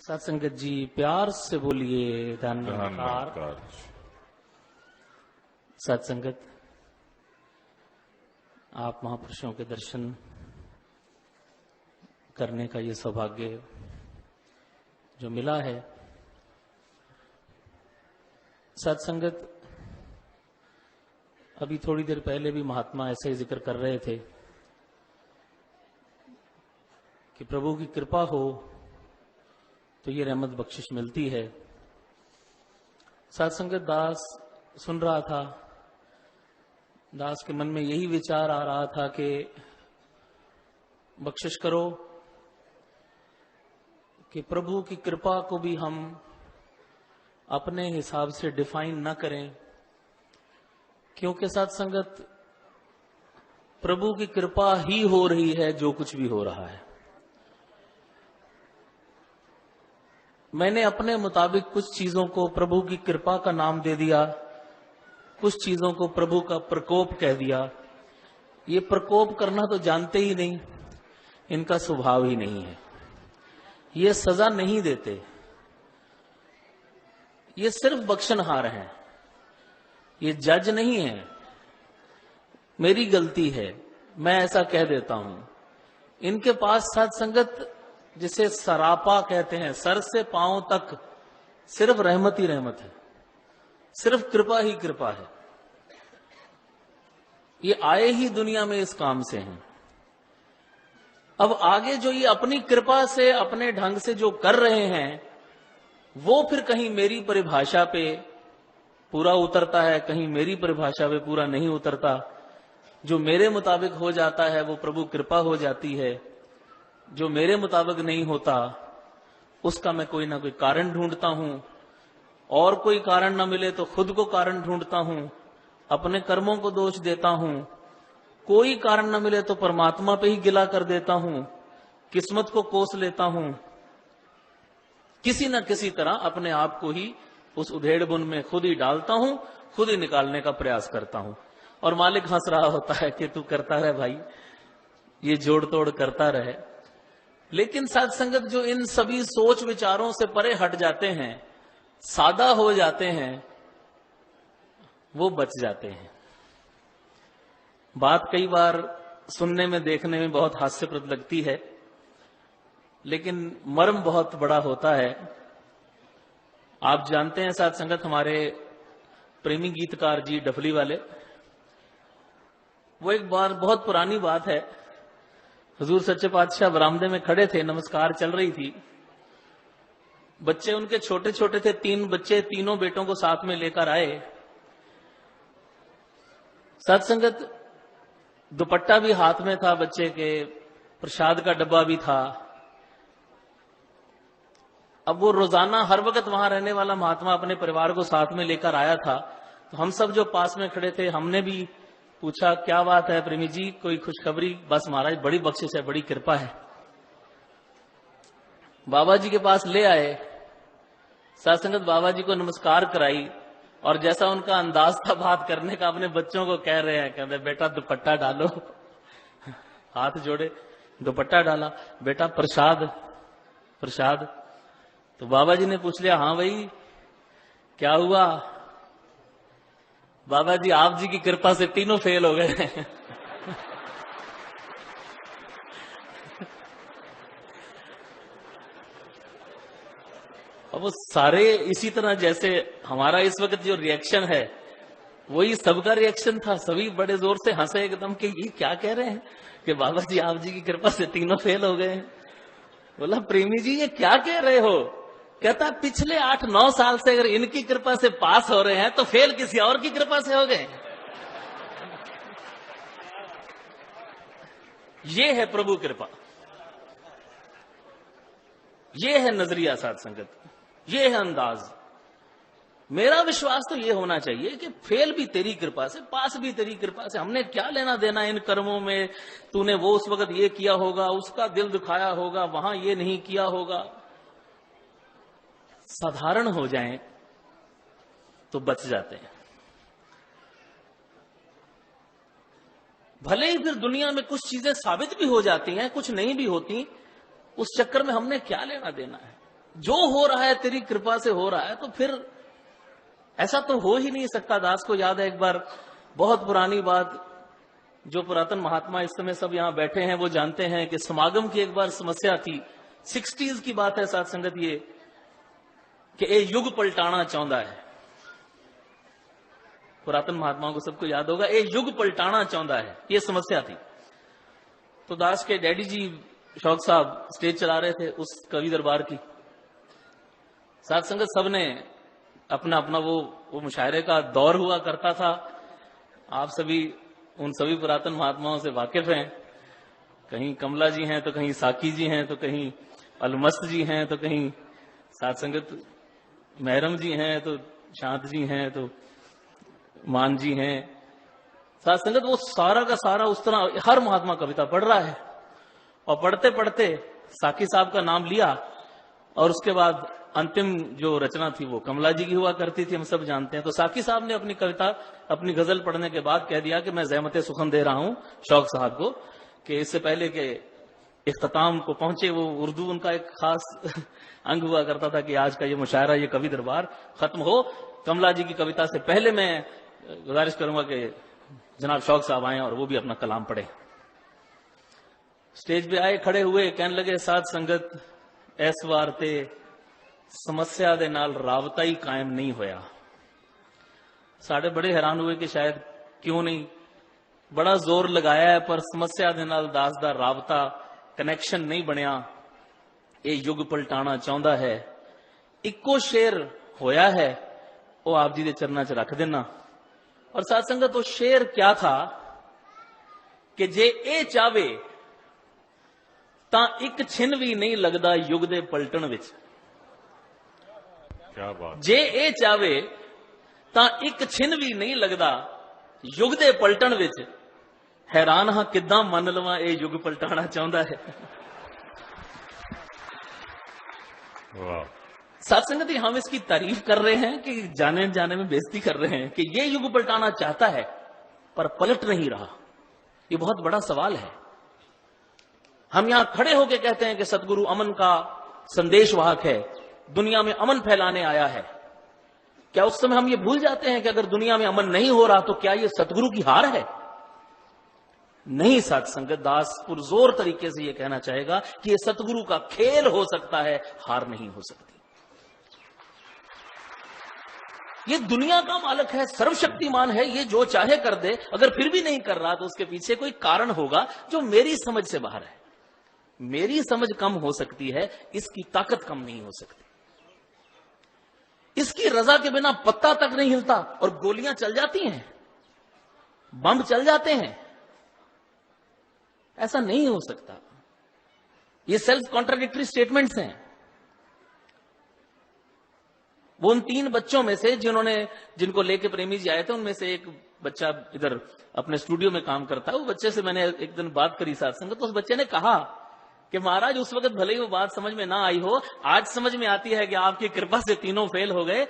सत्संगत जी प्यार से बोलिए धन्यवाद। सत्संगत, आप महापुरुषों के दर्शन करने का ये सौभाग्य जो मिला है। सत्संगत, अभी थोड़ी देर पहले भी महात्मा ऐसे ही जिक्र कर रहे थे कि प्रभु की कृपा हो तो ये रहमत बख्शिश मिलती है। सत्संगत, दास सुन रहा था, दास के मन में यही विचार आ रहा था कि बख्शिश करो कि प्रभु की कृपा को भी हम अपने हिसाब से डिफाइन न करें, क्योंकि सत्संगत प्रभु की कृपा ही हो रही है जो कुछ भी हो रहा है। मैंने अपने मुताबिक कुछ चीजों को प्रभु की कृपा का नाम दे दिया, कुछ चीजों को प्रभु का प्रकोप कह दिया। ये प्रकोप करना तो जानते ही नहीं, इनका स्वभाव ही नहीं है। ये सजा नहीं देते, ये सिर्फ बख्शनहार हैं, ये जज नहीं है। मेरी गलती है, मैं ऐसा कह देता हूं। इनके पास सत्संगत जिसे सरापा कहते हैं, सर से पांव तक सिर्फ रहमत ही रहमत है, सिर्फ कृपा ही कृपा है। ये आए ही दुनिया में इस काम से हैं। अब आगे जो ये अपनी कृपा से अपने ढंग से जो कर रहे हैं, वो फिर कहीं मेरी परिभाषा पे पूरा उतरता है, कहीं मेरी परिभाषा पे पूरा नहीं उतरता। जो मेरे मुताबिक हो जाता है वो प्रभु कृपा हो जाती है, जो मेरे मुताबिक नहीं होता उसका मैं कोई ना कोई कारण ढूंढता हूं, और कोई कारण ना मिले तो खुद को कारण ढूंढता हूं, अपने कर्मों को दोष देता हूं, कोई कारण ना मिले तो परमात्मा पे ही गिला कर देता हूं, किस्मत को कोस लेता हूं। किसी न किसी तरह अपने आप को ही उस उधेड़ बुन में खुद ही डालता हूं, खुद ही निकालने का प्रयास करता हूं। और मालिक हंस रहा होता है कि तू करता रहे भाई, ये जोड़ तोड़ करता रहे। लेकिन सत्संगत, जो इन सभी सोच विचारों से परे हट जाते हैं, सादा हो जाते हैं, वो बच जाते हैं। बात कई बार सुनने में देखने में बहुत हास्यप्रद लगती है, लेकिन मर्म बहुत बड़ा होता है। आप जानते हैं सत्संगत, हमारे प्रेमी गीतकार जी डफली वाले, वो एक बार बहुत पुरानी बात है, हुजूर सच्चे पातशाह बरामदे में खड़े थे, नमस्कार चल रही थी। बच्चे उनके छोटे छोटे थे, 3 बच्चे, तीनों बेटों को साथ में लेकर आए। सत्संगत, दुपट्टा भी हाथ में था बच्चे के, प्रसाद का डब्बा भी था। अब वो रोजाना हर वक्त वहां रहने वाला महात्मा अपने परिवार को साथ में लेकर आया था। तो हम सब जो पास में खड़े थे, हमने भी पूछा क्या बात है प्रेमी जी, कोई खुशखबरी? बस महाराज बड़ी बख्शिश है, बड़ी कृपा है। बाबा जी के पास ले आए, सत्संगत बाबा जी को नमस्कार कराई, और जैसा उनका अंदाज था बात करने का, अपने बच्चों को कह रहे हैं, कहते बेटा दुपट्टा डालो। हाथ जोड़े, दुपट्टा डाला, बेटा प्रसाद प्रसाद। तो बाबा जी ने पूछ लिया, हाँ भाई क्या हुआ? बाबा जी आप जी की कृपा से तीनों फेल हो गए। अब वो सारे इसी तरह, जैसे हमारा इस वक्त जो रिएक्शन है वही सबका रिएक्शन था। सभी बड़े जोर से हंसे एकदम कि ये क्या कह रहे हैं कि बाबा जी आप जी की कृपा से तीनों फेल हो गए। बोला प्रेमी जी ये क्या कह रहे हो? कहता पिछले 8-9 साल से अगर इनकी कृपा से पास हो रहे हैं तो फेल किसी और की कृपा से हो गए। ये है प्रभु कृपा, ये है नजरिया सत्संगत, ये है अंदाज। मेरा विश्वास तो ये होना चाहिए कि फेल भी तेरी कृपा से, पास भी तेरी कृपा से। हमने क्या लेना देना इन कर्मों में? तूने वो उस वक्त ये किया होगा, उसका दिल दुखाया होगा, वहां ये नहीं किया होगा। साधारण हो जाएं तो बच जाते हैं। भले ही फिर दुनिया में कुछ चीजें साबित भी हो जाती हैं, कुछ नहीं भी होती, उस चक्कर में हमने क्या लेना देना है। जो हो रहा है तेरी कृपा से हो रहा है, तो फिर ऐसा तो हो ही नहीं सकता। दास को याद है एक बार, बहुत पुरानी बात, जो पुरातन महात्मा इस समय सब यहां बैठे हैं वो जानते हैं कि समागम की एक बार समस्या थी। 60s की बात है साथ संगत, ये कि ये युग पलटाना चाहता है। पुरातन महात्माओं को सबको याद होगा, ये युग पलटाना चाहता है, ये समस्या थी। तो दास के डैडी जी शौक साहब स्टेज चला रहे थे उस कवि दरबार की। साथ संगत सबने अपना अपना वो मुशायरे का दौर हुआ करता था। आप सभी उन सभी पुरातन महात्माओं से वाकिफ हैं। कहीं कमला जी हैं, तो कहीं साकी जी हैं, तो कहीं अलमस्त जी हैं, तो कहीं साथ संगत महरम जी हैं, तो शांत जी हैं, तो मान जी हैं। साथ संगत वो सारा का सारा उस तरह हर महात्मा कविता पढ़ रहा है, और पढ़ते पढ़ते साकी साहब का नाम लिया, और उसके बाद अंतिम जो रचना थी वो कमला जी की हुआ करती थी, हम सब जानते हैं। तो साकी साहब ने अपनी कविता, अपनी गजल पढ़ने के बाद कह दिया कि मैं ज़हमत सुखन दे रहा हूं शौक साहब को, कि इससे पहले के इख्तिताम को पहुंचे, वो उर्दू उनका एक खास अंग हुआ करता था कि आज का ये मुशायरा, ये कवि दरबार खत्म हो, कमला जी की कविता से पहले मैं गुजारिश करूंगा कि जनाब शौक साहब आए और वो भी अपना कलाम पढ़े। स्टेज पे आए, खड़े हुए, कहने लगे, साथ संगत इस वार ते समस्या दे नाल राबता ही कायम नहीं होया। साढ़े बड़े हैरान हुए कि शायद क्यों नहीं, बड़ा जोर लगाया है पर समस्या दे नाल दास दा राबता, कनैक्शन नहीं बनया। ये युग पलटाना चाहता है। इक्को शेर होया है, वो आप जी दे चरना च रख देना। और साथ संगत वो शेर क्या था कि जे ए चावे तां इक छिन भी नहीं लगदा युग दे पलटन विच। क्या बात। जे ए चावे तां इक छिन भी नहीं लगदा युग दे पलटन विच। हैरान हां किदां मन लवां ये युग पलटाना चाहता है। वाह। साथ संगत हम इसकी तारीफ कर रहे हैं कि जाने जाने में बेइज्जती कर रहे हैं कि ये युग पलटाना चाहता है पर पलट नहीं रहा। ये बहुत बड़ा सवाल है। हम यहां खड़े होकर कहते हैं कि सतगुरु अमन का संदेश वाहक है, दुनिया में अमन फैलाने आया है। क्या उस समय हम ये भूल जाते हैं कि अगर दुनिया में अमन नहीं हो रहा तो क्या ये सतगुरु की हार है? नहीं। साथ संगत दास पुरजोर तरीके से यह कहना चाहेगा कि यह सतगुरु का खेल हो सकता है, हार नहीं हो सकती। ये दुनिया का मालिक है, सर्वशक्तिमान है, ये जो चाहे कर दे। अगर फिर भी नहीं कर रहा तो उसके पीछे कोई कारण होगा जो मेरी समझ से बाहर है। मेरी समझ कम हो सकती है, इसकी ताकत कम नहीं हो सकती। इसकी रजा के बिना पत्ता तक नहीं हिलता और गोलियां चल जाती हैं, बम चल जाते हैं। ऐसा नहीं हो सकता। ये सेल्फ कॉन्ट्राडिक्टरी स्टेटमेंट्स हैं। वो उन 3 बच्चों में से जिनको लेके प्रेमी जी आए थे, उनमें से एक बच्चा इधर अपने स्टूडियो में काम करता है। वो बच्चे से मैंने एक दिन बात करी साथ संगत, तो उस बच्चे ने कहा कि महाराज उस वक्त भले ही वो बात समझ में ना आई हो, आज समझ में आती है कि आपकी कृपा से तीनों फेल हो गए।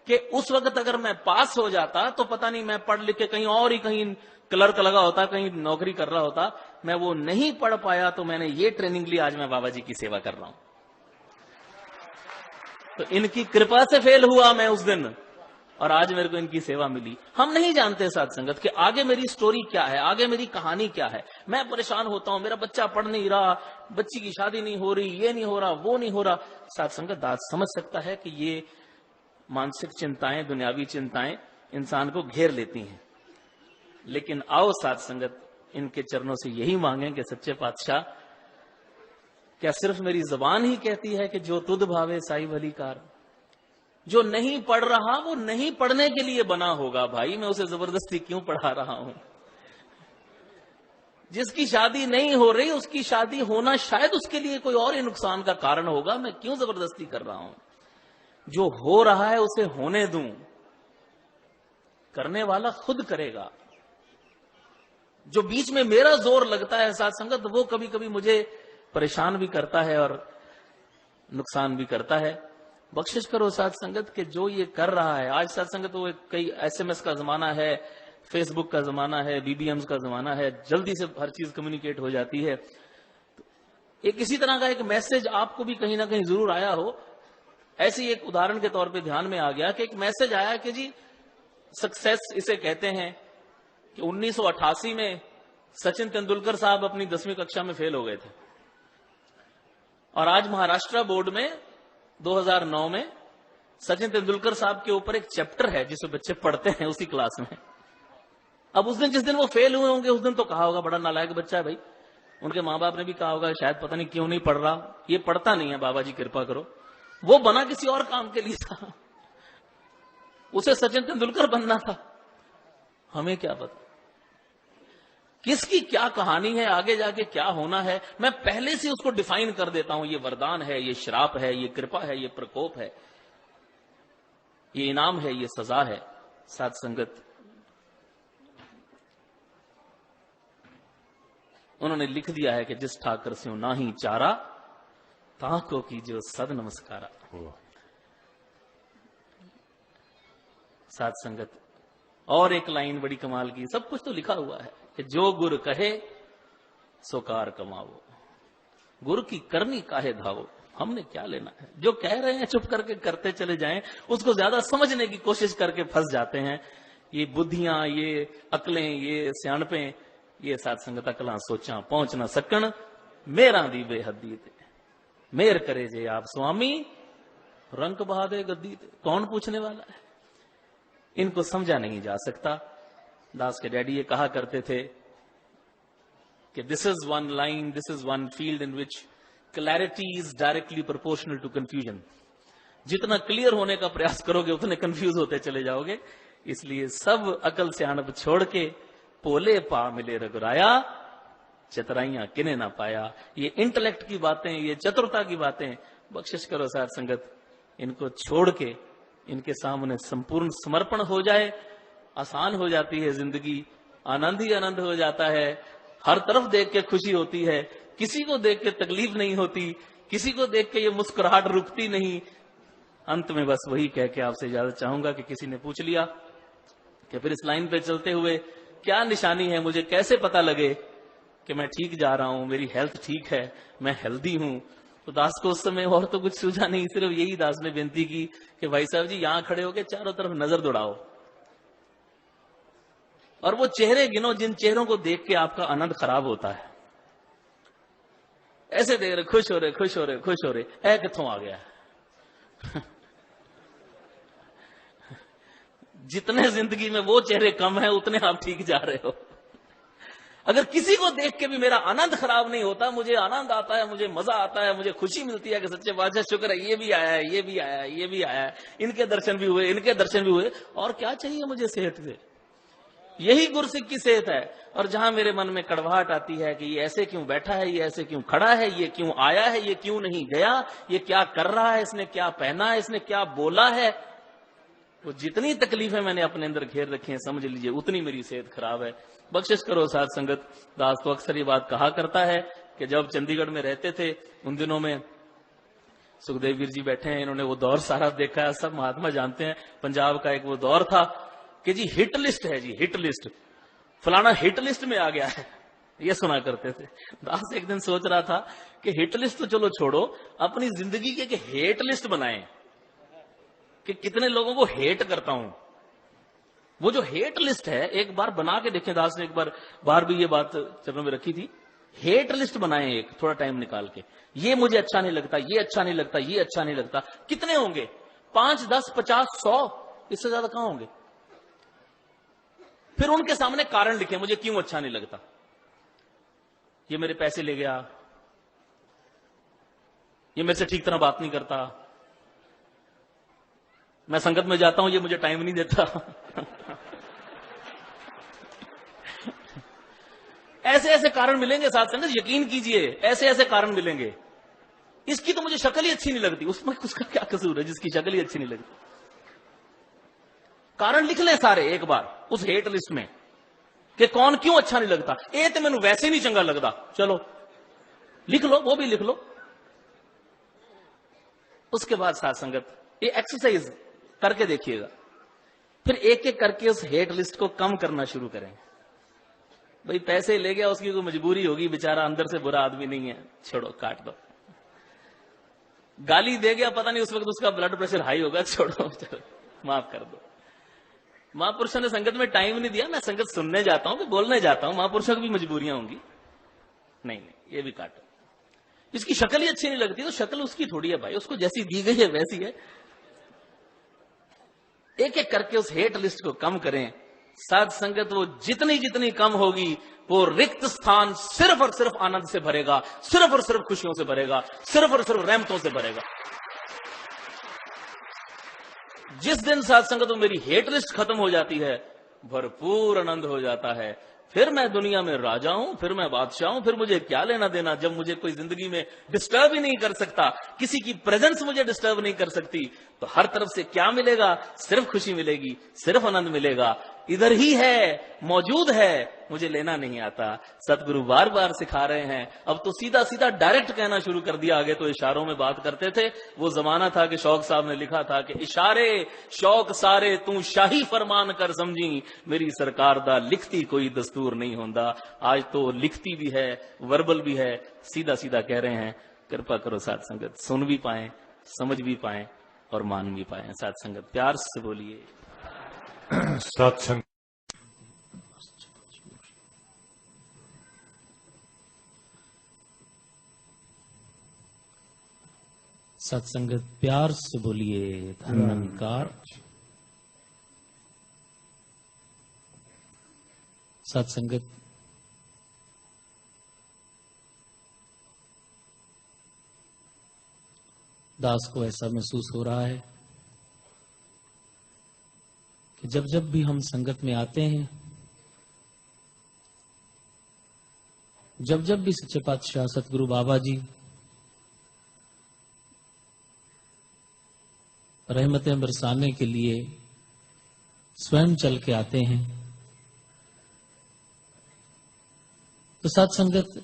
कि उस वक्त अगर मैं पास हो जाता तो पता नहीं मैं पढ़ लिख के कहीं और ही कहीं क्लर्क लगा होता, कहीं नौकरी कर रहा होता। मैं वो नहीं पढ़ पाया तो मैंने ये ट्रेनिंग ली, आज मैं बाबा जी की सेवा कर रहा हूं। तो इनकी कृपा से फेल हुआ मैं उस दिन, और आज मेरे को इनकी सेवा मिली। हम नहीं जानते साथ संगत कि आगे मेरी स्टोरी क्या है, आगे मेरी कहानी क्या है। मैं परेशान होता हूं, मेरा बच्चा पढ़ नहीं रहा, बच्ची की शादी नहीं हो रही, ये नहीं हो रहा, वो नहीं हो रहा। साथ संगत दास समझ सकता है कि ये मानसिक चिंताएं, दुनियावी चिंताएं इंसान को घेर लेती हैं। लेकिन आओ साथ संगत इनके चरणों से यही मांगे कि सच्चे पातशाह, क्या सिर्फ मेरी जबान ही कहती है कि जो तुध भावे साई भली कार। जो नहीं पढ़ रहा वो नहीं पढ़ने के लिए बना होगा भाई, मैं उसे जबरदस्ती क्यों पढ़ा रहा हूं। जिसकी शादी नहीं हो रही उसकी शादी होना शायद उसके लिए कोई और ही नुकसान का कारण होगा, मैं क्यों जबरदस्ती कर रहा हूं। जो हो रहा है उसे होने दूं, करने वाला खुद करेगा। जो बीच में मेरा जोर लगता है साथ संगत, वो कभी कभी मुझे परेशान भी करता है और नुकसान भी करता है। बख्शिश करो साथ संगत कि जो ये कर रहा है आज साथ संगत, वो कई SMS का जमाना है, फेसबुक का जमाना है, BBMs का जमाना है, जल्दी से हर चीज कम्युनिकेट हो जाती है। एक इसी तरह का एक मैसेज आपको भी कहीं ना कहीं जरूर आया हो ऐसे ही एक उदाहरण के तौर पे ध्यान में आ गया कि एक मैसेज आया कि जी सक्सेस इसे कहते हैं कि 1988 में सचिन तेंदुलकर साहब अपनी 10वीं कक्षा में फेल हो गए थे और आज महाराष्ट्र बोर्ड में 2009 में सचिन तेंदुलकर साहब के ऊपर एक चैप्टर है जिसे बच्चे पढ़ते हैं उसी क्लास में। अब उस दिन जिस दिन वो फेल हुए होंगे उस दिन तो कहा होगा बड़ा नालायक बच्चा है भाई, उनके माँ बाप ने भी कहा होगा शायद पता नहीं क्यों नहीं पढ़ रहा, ये पढ़ता नहीं है, बाबा जी कृपा करो। वो बना किसी और काम के लिए था, उसे सचिन तेंदुलकर बनना था, हमें क्या पता किसकी क्या कहानी है, आगे जाके क्या होना है। मैं पहले से उसको डिफाइन कर देता हूं, ये वरदान है, ये श्राप है, ये कृपा है, ये प्रकोप है, ये इनाम है, ये सजा है। साथ संगत उन्होंने लिख दिया है कि जिस ठाकर से ना ही चारा ताको की जो सद नमस्कारा। साथ संगत और एक लाइन बड़ी कमाल की, सब कुछ तो लिखा हुआ है कि जो गुर कहे सो कार कमाओ, गुरु की करनी काहे धावो। हमने क्या लेना है, जो कह रहे हैं चुप करके करते चले जाएं, उसको ज्यादा समझने की कोशिश करके फंस जाते हैं। ये बुद्धियां, ये अकलें, ये सियाणपे, ये साथ संगत अकलां सोचा पहुंच ना सकन, मेरा दी बेहदी थे मेर करे जे आप स्वामी, रंग बहादे गद्दी थे। कौन पूछने वाला है, इनको समझा नहीं जा सकता। दास के डैडी ये कहा करते थे कि this is one line, this is one field in which clarity is directly proportional to confusion. जितना क्लियर होने का प्रयास करोगे उतने कंफ्यूज होते चले जाओगे। इसलिए सब अकल सियाणप छोड़ के पोले पा मिले रघुराया, चतुराइयां किने ना पाया। ये इंटेलेक्ट की बातें, ये चतुरता की बातें बख्शिश करो साथ संगत, इनको छोड़ के इनके सामने संपूर्ण समर्पण हो जाए, आसान हो जाती है जिंदगी, आनंद ही आनंद हो जाता है। हर तरफ देख के खुशी होती है, किसी को देख के तकलीफ नहीं होती, किसी को देख के ये मुस्कुराहट रुकती नहीं। अंत में बस वही कह के आपसे इजाजत चाहूंगा कि किसी ने पूछ लिया कि फिर इस लाइन पे चलते हुए क्या निशानी है, मुझे कैसे पता लगे कि मैं ठीक जा रहा हूं, मेरी हेल्थ ठीक है, मैं हेल्दी हूं। तो दास को उस समय और तो कुछ सूझा नहीं, सिर्फ यही दास ने बेनती की कि भाई साहब जी यहां खड़े होके चारों तरफ नजर दौड़ाओ और वो चेहरे गिनो जिन चेहरों को देख के आपका आनंद खराब होता है। ऐसे देख रहे खुश हो रहे, खुश हो रहे, खुश हो रहे, ऐ कित्थों आ गया। जितने जिंदगी में वो चेहरे कम है उतने आप ठीक जा रहे हो। अगर किसी को देख के भी मेरा आनंद खराब नहीं होता, मुझे आनंद आता है, मुझे मजा आता है, मुझे खुशी मिलती है कि सच्चे बादशाह शुक्र है, ये भी आया है, ये भी आया है, ये भी आया है, इनके दर्शन भी हुए, इनके दर्शन भी हुए, और क्या चाहिए मुझे सेहत से। यही गुरसिक की सेहत है। और जहां मेरे मन में कड़वाहट आती है कि ये ऐसे क्यों बैठा है, ये ऐसे क्यों खड़ा है, ये क्यों आया है, ये क्यों नहीं गया, ये क्या कर रहा है, इसने क्या पहना है, इसने क्या बोला है, वो जितनी तकलीफें मैंने अपने अंदर घेर रखी हैं, समझ लीजिए उतनी मेरी सेहत खराब है। बख्शिश करो साथ संगत। दास तो अक्सर ये बात कहा करता है कि जब चंडीगढ़ में रहते थे उन दिनों में, सुखदेव वीर जी बैठे हैं, इन्होंने वो दौर सारा देखा है, सब महात्मा जानते हैं। पंजाब का एक वो दौर था कि जी हिट लिस्ट है, जी हिट लिस्ट, फलाना हिट लिस्ट में आ गया है, ये सुना करते थे। दास एक दिन सोच रहा था कि हिट लिस्ट तो चलो छोड़ो, अपनी जिंदगी के हेट लिस्ट बनाएं कि कितने लोगों को हेट करता हूं। वो जो हेट लिस्ट है एक बार बना के देखें। दास ने एक बार भी ये बात चरणों में रखी थी, हेट लिस्ट बनाएं एक थोड़ा टाइम निकाल के, ये मुझे अच्छा नहीं लगता, ये अच्छा नहीं लगता, ये अच्छा नहीं लगता। कितने होंगे? 5, 10, 50, 100, इससे ज्यादा कहां होंगे। फिर उनके सामने कारण लिखे, मुझे क्यों अच्छा नहीं लगता। ये मेरे पैसे ले गया, ये मेरे से ठीक तरह बात नहीं करता, मैं संगत में जाता हूं ये मुझे टाइम नहीं देता। ऐसे ऐसे कारण मिलेंगे साथ संगत, यकीन कीजिए ऐसे ऐसे कारण मिलेंगे। इसकी तो मुझे शक्ल ही अच्छी नहीं लगती, उसमें उसका क्या कसूर है जिसकी शक्ल ही अच्छी नहीं लगती। कारण लिख ले सारे एक बार उस हेट लिस्ट में कि कौन क्यों अच्छा नहीं लगता। ए तो मैनू वैसे नहीं चंगा लगता, चलो लिख लो, वो भी लिख लो। उसके बाद साथ संगत ये एक्सरसाइज करके देखिएगा, फिर एक एक करके उस हेट लिस्ट को कम करना शुरू करें। भाई पैसे ले गया, उसकी कोई मजबूरी होगी, बेचारा अंदर से बुरा आदमी नहीं है, छोड़ो काट दो। गाली दे गया, पता नहीं उस वक्त उसका ब्लड प्रेशर हाई होगा, छोड़ो चलो माफ कर दो। महापुरुषों ने संगत में टाइम नहीं दिया, मैं संगत सुनने जाता हूं कि बोलने जाता हूं, महापुरुषों की भी मजबूरियां होंगी। नहीं नहीं, ये भी काटो। इसकी शक्ल ही अच्छी नहीं लगती तो शक्ल उसकी थोड़ी है भाई, उसको जैसी दी गई है वैसी है। एक एक करके उस हेट लिस्ट को कम करें। साध संगत वो जितनी जितनी कम होगी, वो रिक्त स्थान सिर्फ और सिर्फ आनंद से भरेगा, सिर्फ और सिर्फ खुशियों से भरेगा, सिर्फ और सिर्फ रहमतों से भरेगा। जिस दिन साध संगत मेरी हेट लिस्ट खत्म हो जाती है, भरपूर आनंद हो जाता है। फिर मैं दुनिया में राजा हूं, फिर मैं बादशाह हूं, फिर मुझे क्या लेना देना, जब मुझे कोई जिंदगी में डिस्टर्ब ही नहीं कर सकता, किसी की प्रेजेंस मुझे डिस्टर्ब नहीं कर सकती, तो हर तरफ से क्या मिलेगा? सिर्फ खुशी मिलेगी, सिर्फ आनंद मिलेगा। इधर ही है, मौजूद है, मुझे लेना नहीं आता। सतगुरु बार बार सिखा रहे हैं। अब तो सीधा सीधा डायरेक्ट कहना शुरू कर दिया, आगे तो इशारों में बात करते थे। वो जमाना था कि शौक साहब ने लिखा था कि इशारे शौक सारे तू शाही फरमान कर समझी, मेरी सरकार दा लिखती कोई दस्तूर नहीं होंदा। आज तो लिखती भी है, वर्बल भी है, सीधा सीधा कह रहे हैं। कृपा करो साध संगत, सुन भी पाए, समझ भी पाए और मान भी पाए। साध संगत प्यार से बोलिए सत्संग। सत्संगत प्यार से बोलिए धन्यकार। सत्संगत दास को ऐसा महसूस हो रहा है कि जब जब भी हम संगत में आते हैं, जब जब भी सच्चे पातशाह सतगुरु बाबा जी रहमतें बरसाने के लिए स्वयं चल के आते हैं, तो सत्संगत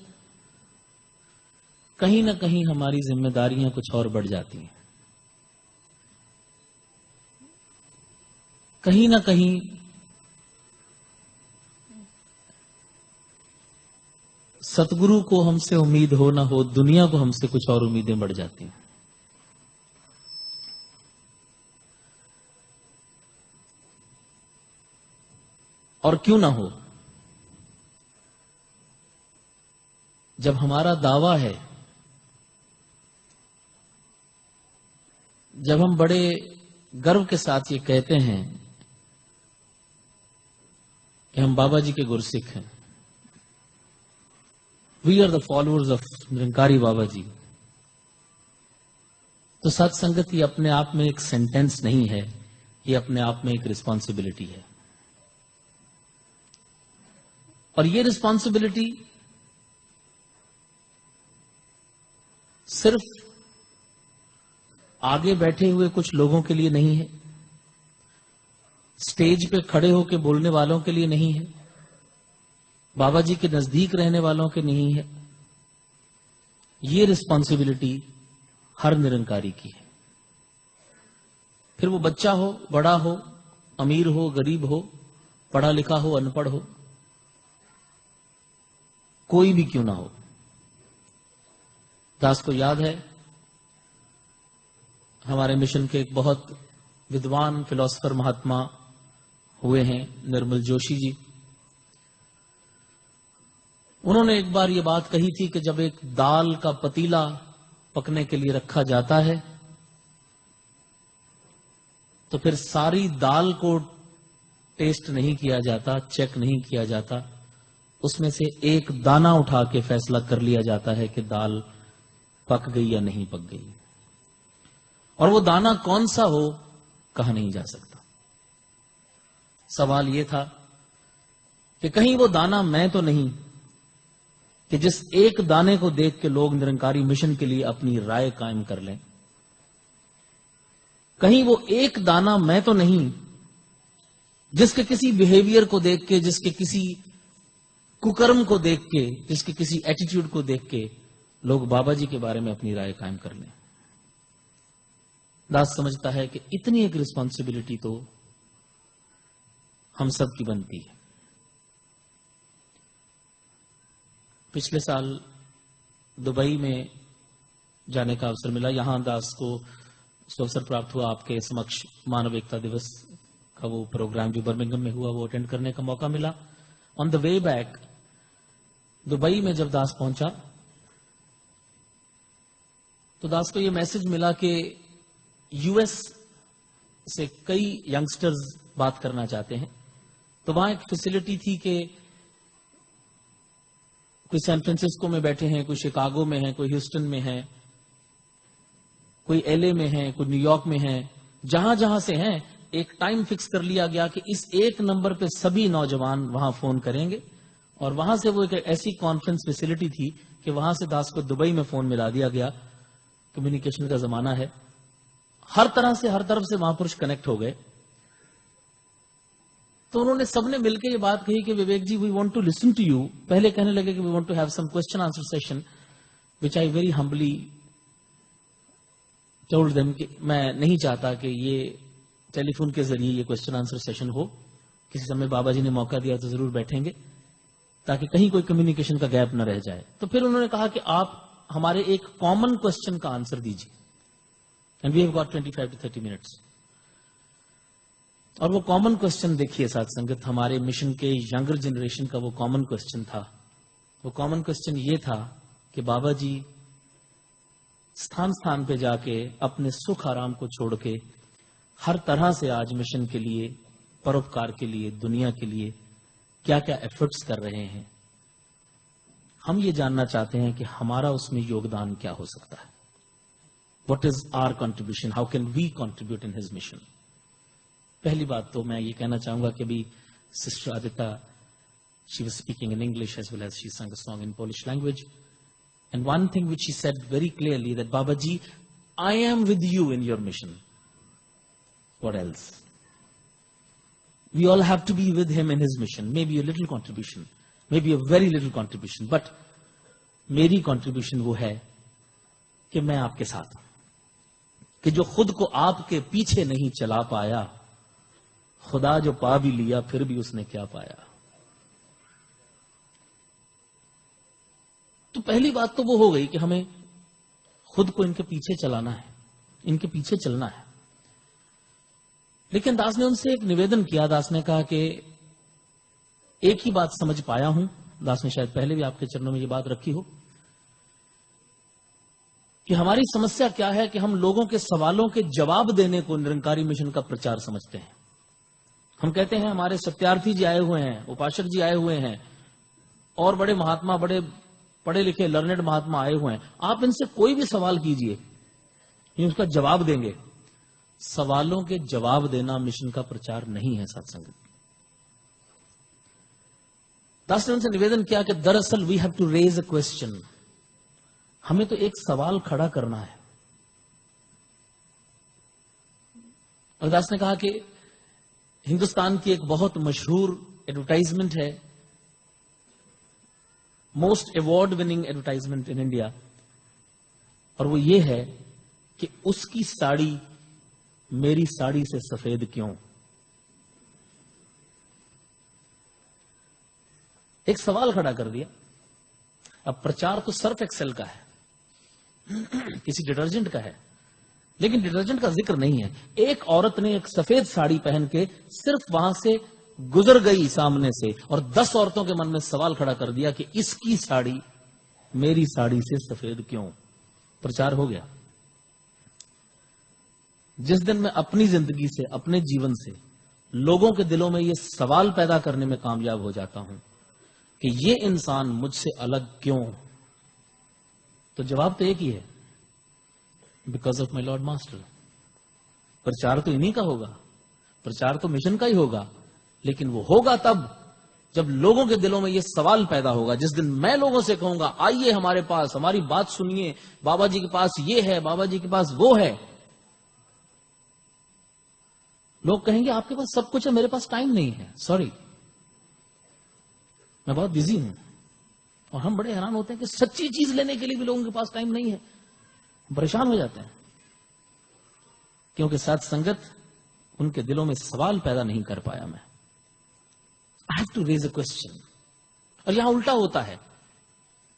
कहीं ना कहीं हमारी जिम्मेदारियां कुछ और बढ़ जाती हैं। कहीं ना कहीं सतगुरु को हमसे उम्मीद हो ना हो, दुनिया को हमसे कुछ और उम्मीदें बढ़ जाती हैं। और क्यों ना हो, जब हमारा दावा है, जब हम बड़े गर्व के साथ ये कहते हैं कि हम बाबा जी के गुरसिख हैं, we are the followers of Nirankari Baba ji, तो सत्संगत ये अपने आप में एक सेंटेंस नहीं है, ये अपने आप में एक रिस्पॉन्सिबिलिटी है। और ये रिस्पॉन्सिबिलिटी सिर्फ आगे बैठे हुए कुछ लोगों के लिए नहीं है, स्टेज पे खड़े होकर बोलने वालों के लिए नहीं है, बाबा जी के नजदीक रहने वालों के नहीं है। ये रिस्पॉन्सिबिलिटी हर निरंकारी की है। फिर वो बच्चा हो, बड़ा हो, अमीर हो, गरीब हो, पढ़ा लिखा हो, अनपढ़ हो, कोई भी क्यों ना हो। दास को याद है, हमारे मिशन के एक बहुत विद्वान फिलोसफर महात्मा हुए हैं निर्मल जोशी जी। उन्होंने एक बार ये बात कही थी कि जब एक दाल का पतीला पकने के लिए रखा जाता है, तो फिर सारी दाल को टेस्ट नहीं किया जाता, चेक नहीं किया जाता, उसमें से एक दाना उठा के फैसला कर लिया जाता है कि दाल पक गई या नहीं पक गई। और वो दाना कौन सा हो कहा नहीं जा सकता। सवाल ये था कि कहीं वो दाना मैं तो नहीं कि जिस एक दाने को देख के लोग निरंकारी मिशन के लिए अपनी राय कायम कर लें। कहीं वो एक दाना मैं तो नहीं जिसके किसी बिहेवियर को देख के, जिसके किसी कुकर्म को देख के, जिसके किसी एटीट्यूड को देख के लोग बाबा जी के बारे में अपनी राय कायम कर लें। दास समझता है कि इतनी एक रिस्पॉन्सिबिलिटी तो हम सब की बनती है। पिछले साल दुबई में जाने का अवसर मिला। यहां दास को अवसर प्राप्त हुआ आपके समक्ष मानव एकता दिवस का वो प्रोग्राम जो बर्मिंघम में हुआ वो अटेंड करने का मौका मिला। On the way back Dubai में जब दास पहुंचा तो दास को ये मैसेज मिला कि यूएस से कई यंगस्टर्स बात करना चाहते हैं। तो वहां एक फैसिलिटी थी कि कोई सैन फ्रांसिस्को में बैठे हैं, कोई शिकागो में है, कोई ह्यूस्टन में है, कोई एलए में है, कोई न्यूयॉर्क में है, जहां जहां से हैं एक टाइम फिक्स कर लिया गया कि इस एक नंबर पे सभी नौजवान वहां फोन करेंगे। और वहां से वो एक ऐसी कॉन्फ्रेंस फैसिलिटी थी कि वहां से दास को दुबई में फोन मिला दिया गया। कम्युनिकेशन का जमाना है, हर तरह से हर तरफ से महापुरुष कनेक्ट हो गए। तो उन्होंने सबने मिलकर ये बात कही कि Vivek ji, we want to listen to you. पहले कहने लगे कि we want to have some question answer session, which I very humbly told them कि मैं नहीं चाहता कि ये टेलीफोन के जरिए ये क्वेश्चन आंसर सेशन हो। किसी समय बाबा जी ने मौका दिया तो जरूर बैठेंगे ताकि कहीं कोई कम्युनिकेशन का गैप न रह जाए। तो फिर उन्होंने कहा कि आप हमारे एक कॉमन क्वेश्चन का आंसर दीजिए, and we have got 25 to 30 minutes. और वो कॉमन क्वेश्चन देखिए साथ संगत, हमारे मिशन के यंगर जनरेशन का वो कॉमन क्वेश्चन था। वो कॉमन क्वेश्चन ये था कि बाबा जी स्थान स्थान पे जाके अपने सुख आराम को छोड़ के हर तरह से आज मिशन के लिए, परोपकार के लिए, दुनिया के लिए क्या क्या एफर्ट्स कर रहे हैं। हम ये जानना चाहते हैं कि हमारा उसमें योगदान क्या हो सकता है। What is our contribution? How can we contribute in his mission? पहली बात तो मैं ये कहना चाहूंगा कि अभी sister आदिता, she was speaking in English as well as she sang a song in Polish language. And one thing which she said very clearly that Babaji, I am with you in your mission. What else? We all have to be with him in his mission. Maybe a little contribution, maybe a very little contribution, but मेरी contribution वो है कि मैं आपके साथ हूं, कि जो खुद को आपके पीछे नहीं चला पाया, खुदा जो पा भी लिया फिर भी उसने क्या पाया। तो पहली बात तो वो हो गई कि हमें खुद को इनके पीछे चलाना है, इनके पीछे चलना है। लेकिन दास ने उनसे एक निवेदन किया। दास ने कहा कि एक ही बात समझ पाया हूं, दास ने शायद पहले भी आपके चरणों में ये बात रखी हो, कि हमारी समस्या क्या है कि हम लोगों के सवालों के जवाब देने को निरंकारी मिशन का प्रचार समझते हैं। हम कहते हैं हमारे सत्यार्थी जी आए हुए हैं, उपासक जी आए हुए हैं, और बड़े महात्मा, बड़े पढ़े लिखे लर्नेड महात्मा आए हुए हैं, आप इनसे कोई भी सवाल कीजिए, ये उसका जवाब देंगे। सवालों के जवाब देना मिशन का प्रचार नहीं है सत्संग। दास ने उनसे निवेदन किया कि दरअसल we have to raise a question, हमें तो एक सवाल खड़ा करना है। और दास ने कहा कि हिंदुस्तान की एक बहुत मशहूर एडवर्टाइजमेंट है, most award winning advertisement in India, और वो ये है कि उसकी साड़ी मेरी साड़ी से सफेद क्यों। एक सवाल खड़ा कर दिया। अब प्रचार तो सर्फ एक्सेल का है, किसी डिटर्जेंट का है, लेकिन डिटर्जेंट का जिक्र नहीं है। एक औरत ने एक सफेद साड़ी पहन के सिर्फ वहां से गुजर गई सामने से, और 10 औरतों के मन में सवाल खड़ा कर दिया कि इसकी साड़ी मेरी साड़ी से सफेद क्यों। प्रचार हो गया। जिस दिन मैं अपनी जिंदगी से, अपने जीवन से लोगों के दिलों में यह सवाल पैदा करने में कामयाब हो जाता हूं कि ये इंसान मुझसे अलग क्यों, तो जवाब तो एक ही है, because of my lord master. प्रचार तो इन्हीं का होगा, प्रचार तो मिशन का ही होगा, लेकिन वो होगा तब जब लोगों के दिलों में यह सवाल पैदा होगा। जिस दिन मैं लोगों से कहूंगा आइए हमारे पास, हमारी बात सुनिए, बाबा जी के पास ये है, बाबा जी के पास वो है, लोग कहेंगे आपके पास सब कुछ है, मेरे पास टाइम नहीं है, सॉरी मैं बहुत बिजी हूं। और हम बड़े हैरान होते हैं कि सच्ची चीज लेने के लिए भी लोगों के पास टाइम नहीं है, परेशान हो जाते हैं, क्योंकि साथ संगत उनके दिलों में सवाल पैदा नहीं कर पाया। मैं I have to raise a question. और यहां उल्टा होता है,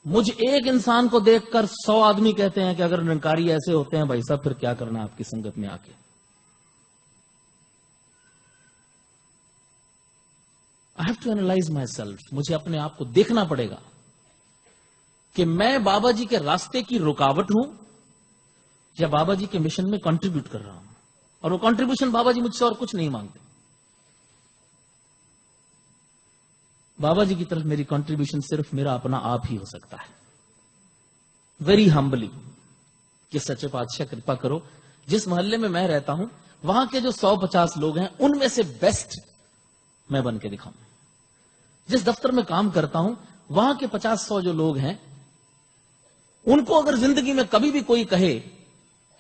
मुझ एक इंसान को देखकर 100 आदमी कहते हैं कि अगर निरंकारी ऐसे होते हैं भाई साहब, फिर क्या करना आपकी संगत में आके। I have to analyse myself. मुझे अपने आप को देखना पड़ेगा कि मैं बाबा जी के रास्ते की रुकावट हूं या बाबा जी के मिशन में कंट्रीब्यूट कर रहा हूं। और वो कंट्रीब्यूशन बाबा जी मुझसे और कुछ नहीं मांगते। बाबा जी की तरफ मेरी कंट्रीब्यूशन सिर्फ मेरा अपना आप ही हो सकता है। वेरी हम्बली कि सच्चे पातशाह कृपा करो, जिस मोहल्ले में मैं रहता हूं वहां के जो 150 लोग हैं उनमें से बेस्ट मैं बन के दिखाऊं। जिस दफ्तर में काम करता हूं वहां के 50-100 जो लोग हैं, उनको अगर जिंदगी में कभी भी कोई कहे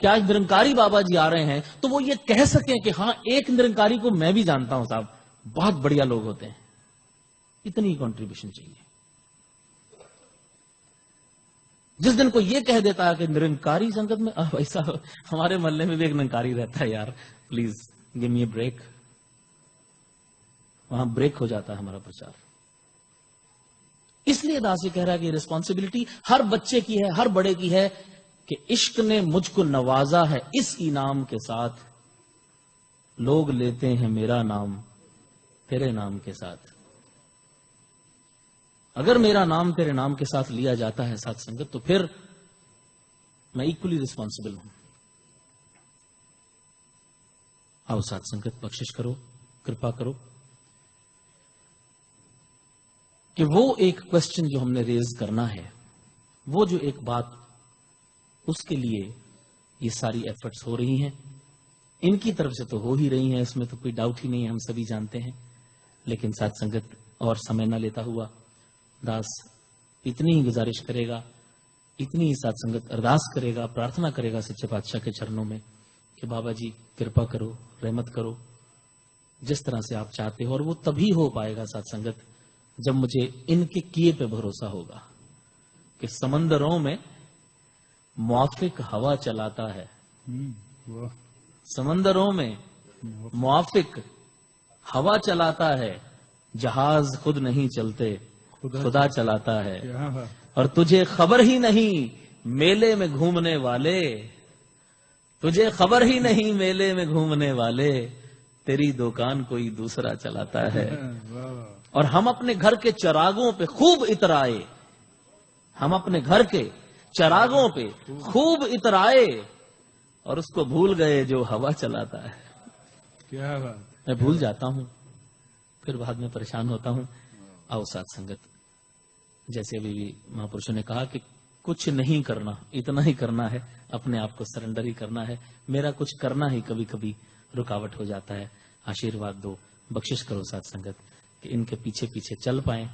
कि आज निरंकारी बाबा जी आ रहे हैं, तो वो ये कह सकें कि हां, एक निरंकारी को मैं भी जानता हूं साहब, बहुत बढ़िया लोग होते हैं। इतनी कंट्रीब्यूशन चाहिए। जिस दिन को यह कह देता है कि निरंकारी संगत में भाई साहब हमारे मोहल्ले में भी एक निरंकारी रहता है यार, please give me a break, वहां ब्रेक हो जाता है हमारा प्रचार। इसलिए दास ये कह रहा है कि रिस्पॉन्सिबिलिटी हर बच्चे की है, हर बड़े की है कि इश्क ने मुझको नवाजा है इस इनाम के साथ, लोग लेते हैं मेरा नाम तेरे नाम के साथ। अगर मेरा नाम तेरे नाम के साथ लिया जाता है साथ संगत, तो फिर मैं इक्वली रिस्पॉन्सिबल हूं। आओ साथ संगत, बख्शिश करो, कृपा करो कि वो एक क्वेश्चन जो हमने रेज करना है, वो जो एक बात, उसके लिए ये सारी एफर्ट्स हो रही हैं। इनकी तरफ से तो हो ही रही हैं, इसमें तो कोई डाउट ही नहीं है, हम सभी जानते हैं। लेकिन साथ संगत और समय ना लेता हुआ दास इतनी ही गुजारिश करेगा, इतनी ही साथ संगत अरदास करेगा, प्रार्थना करेगा सच्चे पातशाह के चरणों में कि बाबा जी कृपा करो, रहमत करो, जिस तरह से आप चाहते हो। और वो तभी हो पाएगा साथ संगत जब मुझे इनके किए पे भरोसा होगा कि समंदरों में मुआफिक हवा चलाता है, समंदरों में मुआफिक हवा चलाता है, जहाज खुद नहीं चलते खुदा चलाता है। और तुझे खबर ही नहीं मेले में घूमने वाले, तुझे खबर ही नहीं मेले में घूमने वाले, तेरी दुकान कोई दूसरा चलाता है। और हम अपने घर के चिरागों पे खूब इतराए, हम अपने घर के चिरागों पे खूब इतराए, और उसको भूल गए जो हवा चलाता है। क्या बात। मैं भूल जाता हूं, फिर बाद में परेशान होता हूं। आओ साथ संगत, जैसे अभी भी महापुरुषों ने कहा कि कुछ नहीं करना, इतना ही करना है, अपने आप को सरेंडर ही करना है। मेरा कुछ करना ही कभी कभी रुकावट हो जाता है। आशीर्वाद दो, बख्शिश करो साथ संगत कि इनके पीछे पीछे चल पाए,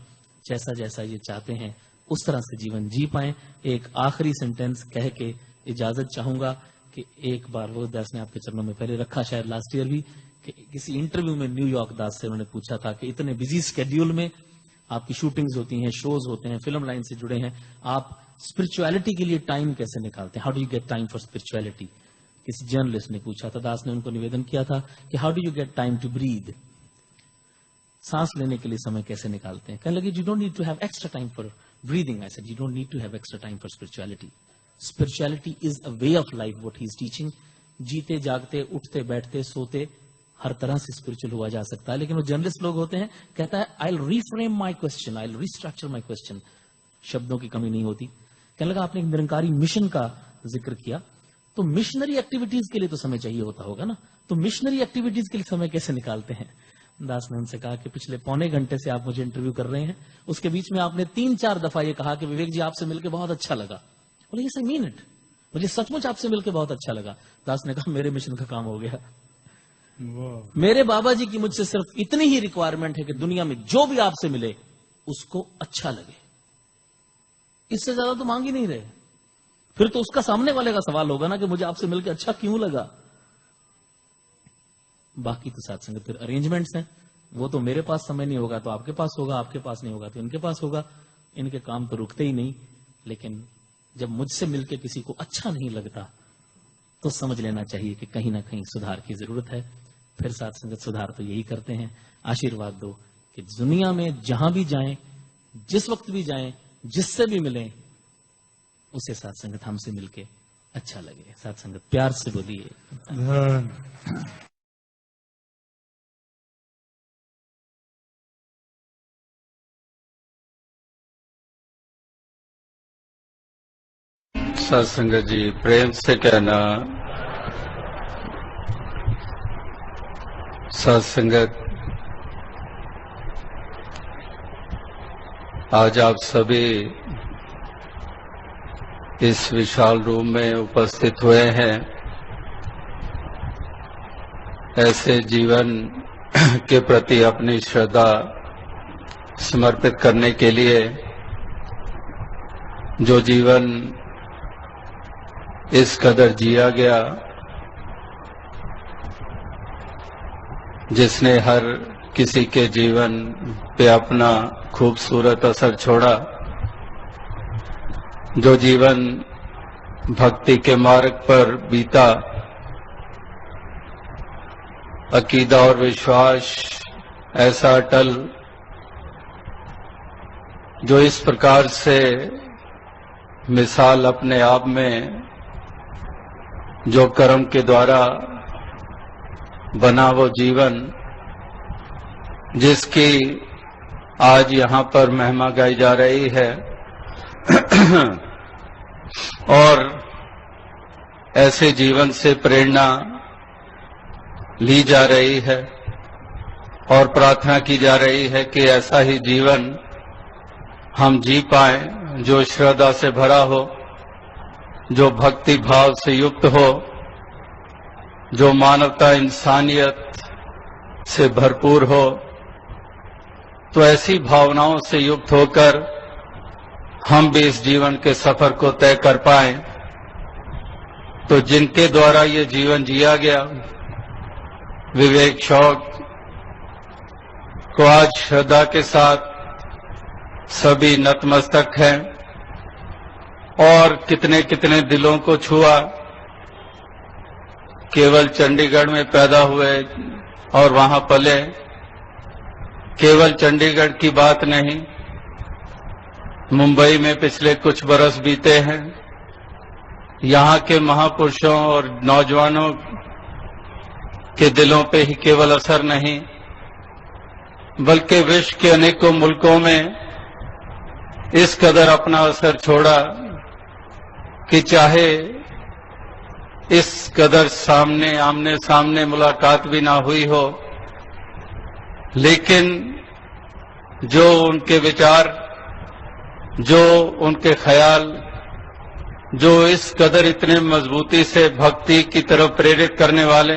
जैसा जैसा ये चाहते हैं उस तरह से जीवन जी पाए। एक आखिरी सेंटेंस कह के इजाजत चाहूंगा कि एक बार वो दास ने आपके चरणों में पहले रखा, शायद लास्ट ईयर भी, कि किसी इंटरव्यू में न्यूयॉर्क दास से उन्होंने पूछा था कि इतने बिजी स्केड्यूल में आपकी शूटिंग्स होती हैं, शोज होते हैं, फिल्म लाइन से जुड़े हैं, आप स्पिरिचुअलिटी के लिए टाइम कैसे निकालते हैं? How do you get time for spirituality? किसी जर्नलिस्ट ने पूछा था। दास ने उनको निवेदन किया था कि how do you get time to breathe? सांस लेने के लिए समय कैसे निकालते हैं? कहने लगे you don't need to have extra time for breathing. I said you don't need to have extra time for spirituality. Spirituality is a way of life, what he is teaching. जीते जागते, उठते बैठते, सोते, हर तरह से स्पिरिचुअल हुआ जा सकता है। लेकिन वो जर्नलिस्ट लोग होते हैं, कहता है I will reframe my question, I will restructure my question. शब्दों की कमी नहीं होती। कहने लगा आपने एक निरंकारी मिशन का जिक्र किया, तो मिशनरी एक्टिविटीज के लिए तो समय चाहिए होता होगा ना, तो मिशनरी एक्टिविटीज के लिए समय कैसे निकालते हैं? दास ने उनसे कहा कि पिछले पौने घंटे से आप मुझे इंटरव्यू कर रहे हैं, उसके बीच में आपने 3-4 दफा ये कहा कि विवेक जी आपसे मिलकर बहुत अच्छा लगा। बोले यस आई मीन इट, मुझे सचमुच आपसे मिलकर बहुत अच्छा लगा। दास ने कहा मेरे मिशन का काम हो गया। मेरे बाबा जी की मुझसे सिर्फ इतनी ही रिक्वायरमेंट है कि दुनिया में जो भी आपसे मिले उसको अच्छा लगे, इससे ज्यादा तो मांग ही नहीं रहे। फिर तो उसका सामने वाले का सवाल होगा ना कि मुझे आपसे मिलकर अच्छा क्यों लगा। बाकी तो साथ संगत फिर अरेंजमेंट्स हैं, वो तो मेरे पास समय नहीं होगा तो आपके पास होगा, आपके पास नहीं होगा तो इनके पास होगा। इनके काम तो रुकते ही नहीं। लेकिन जब मुझसे मिलकर किसी को अच्छा नहीं लगता तो समझ लेना चाहिए कि कहीं ना कहीं सुधार की जरूरत है। फिर साथ संगत सुधार तो यही करते हैं। आशीर्वाद दो कि दुनिया में जहां भी जाएं, जिस वक्त भी जाएं, जिससे भी मिले उसे साथ संगत हमसे मिलके अच्छा लगे। साथ संगत प्यार से बोलिए। साथ संगत जी प्रेम से कहना। साथ संगत आज आप सभी इस विशाल रूम में उपस्थित हुए हैं ऐसे जीवन के प्रति अपनी श्रद्धा समर्पित करने के लिए जो जीवन इस कदर जिया गया, जिसने हर किसी के जीवन पे अपना खूबसूरत असर छोड़ा, जो जीवन भक्ति के मार्ग पर बीता, अकीदा और विश्वास ऐसा अटल, जो इस प्रकार से मिसाल अपने आप में जो कर्म के द्वारा बना वो जीवन, जिसकी आज यहाँ पर महिमा गाई जा रही है और ऐसे जीवन से प्रेरणा ली जा रही है और प्रार्थना की जा रही है कि ऐसा ही जीवन हम जी पाए जो श्रद्धा से भरा हो, जो भक्ति भाव से युक्त हो, जो मानवता इंसानियत से भरपूर हो। तो ऐसी भावनाओं से युक्त होकर हम भी इस जीवन के सफर को तय कर पाए। तो जिनके द्वारा ये जीवन जिया गया, विवेक शौक को आज श्रद्धा के साथ सभी नतमस्तक हैं और कितने कितने दिलों को छुआ। केवल चंडीगढ़ में पैदा हुए और वहां पले, केवल चंडीगढ़ की बात नहीं, मुंबई में पिछले कुछ बरस बीते हैं। यहाँ के महापुरुषों और नौजवानों के दिलों पे ही केवल असर नहीं, बल्कि विश्व के अनेकों मुल्कों में इस कदर अपना असर छोड़ा कि चाहे इस कदर आमने सामने मुलाकात भी ना हुई हो, लेकिन जो उनके विचार, जो उनके ख्याल, जो इस कदर इतने मजबूती से भक्ति की तरफ प्रेरित करने वाले,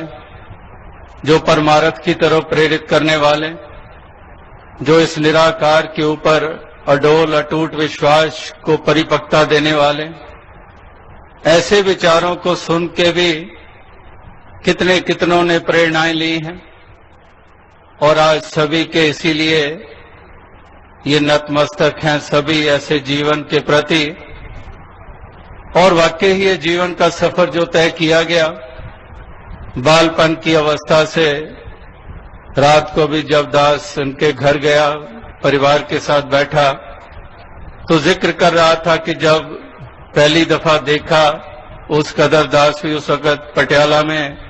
जो परमार्थ की तरफ प्रेरित करने वाले, जो इस निराकार के ऊपर अडोल अटूट विश्वास को परिपक्वता देने वाले, ऐसे विचारों को सुन के भी कितने कितनों ने प्रेरणाएं ली हैं और आज सभी के इसीलिए ये नतमस्तक हैं सभी ऐसे जीवन के प्रति। और वाकई ही ये जीवन का सफर जो तय किया गया, बालपन की अवस्था से रात को भी जब दास उनके घर गया, परिवार के साथ बैठा, तो जिक्र कर रहा था कि जब पहली दफा देखा उस कदर दास भी उस वक्त पटियाला में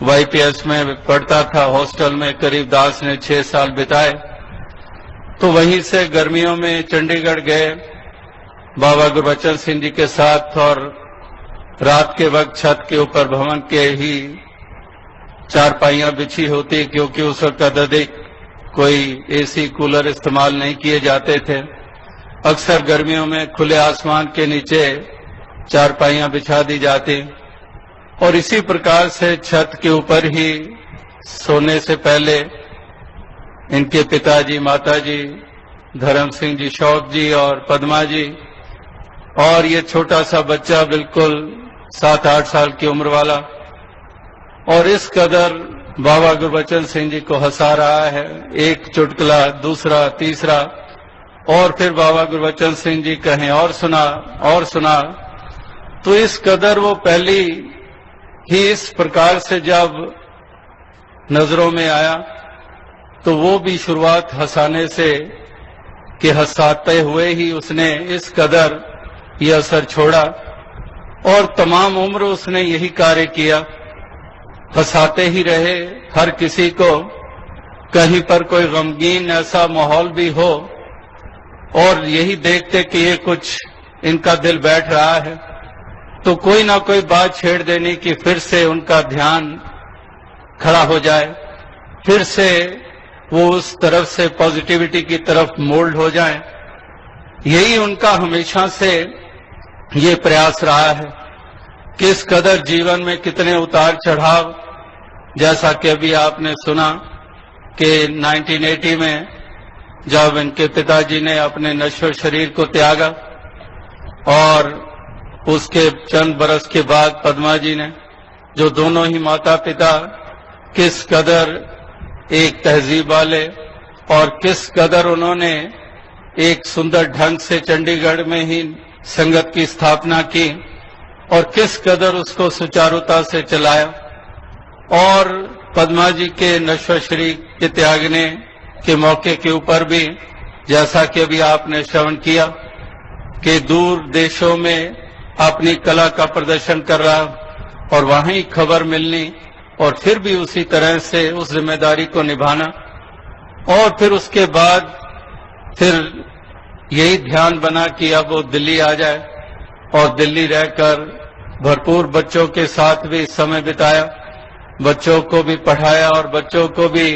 YPS में पढ़ता था, हॉस्टल में करीब दास ने 6 साल बिताए। तो वहीं से गर्मियों में चंडीगढ़ गए बाबा गुरबचन सिंह जी के साथ और रात के वक्त छत के ऊपर भवन के ही चारपाइयां बिछी होती, क्योंकि उस वक्त अधिक कोई AC कूलर इस्तेमाल नहीं किए जाते थे। अक्सर गर्मियों में खुले आसमान के नीचे चारपाइयां बिछा दी जाती और इसी प्रकार से छत के ऊपर ही सोने से पहले इनके पिताजी, माताजी, धर्म सिंह जी, शौक जी और पद्मा जी और ये छोटा सा बच्चा बिल्कुल 7-8 साल की उम्र वाला, और इस कदर बाबा गुरबचन सिंह जी को हंसा रहा है, एक चुटकुला, दूसरा, तीसरा, और फिर बाबा गुरबचन सिंह जी कहें और सुना और सुना। तो इस कदर वो पहली ही इस प्रकार से जब नजरों में आया तो वो भी शुरुआत हंसाने से कि हंसाते हुए ही उसने इस कदर ये असर छोड़ा और तमाम उम्र उसने यही कार्य किया, हंसाते ही रहे हर किसी को। कहीं पर कोई गमगीन ऐसा माहौल भी हो और यही देखते कि ये कुछ इनका दिल बैठ रहा है तो कोई ना कोई बात छेड़ देनी कि फिर से उनका ध्यान खड़ा हो जाए, फिर से वो उस तरफ से पॉजिटिविटी की तरफ मोल्ड हो जाए। यही उनका हमेशा से ये प्रयास रहा है। किस कदर जीवन में कितने उतार चढ़ाव, जैसा कि अभी आपने सुना कि 1980 में जब इनके पिताजी ने अपने नश्वर शरीर को त्यागा और उसके चंद बरस के बाद पद्मा जी ने, जो दोनों ही माता पिता किस कदर एक तहजीब वाले और किस कदर उन्होंने एक सुंदर ढंग से चंडीगढ़ में ही संगत की स्थापना की और किस कदर उसको सुचारुता से चलाया। और पद्मा जी के नश्वर शरीर के त्यागने के मौके के ऊपर भी, जैसा कि अभी आपने श्रवण किया कि दूर देशों में अपनी कला का प्रदर्शन कर रहा और वहीं खबर मिलनी और फिर भी उसी तरह से उस जिम्मेदारी को निभाना और फिर उसके बाद फिर यही ध्यान बना कि अब वो दिल्ली आ जाए और दिल्ली रहकर भरपूर बच्चों के साथ भी समय बिताया, बच्चों को भी पढ़ाया और बच्चों को भी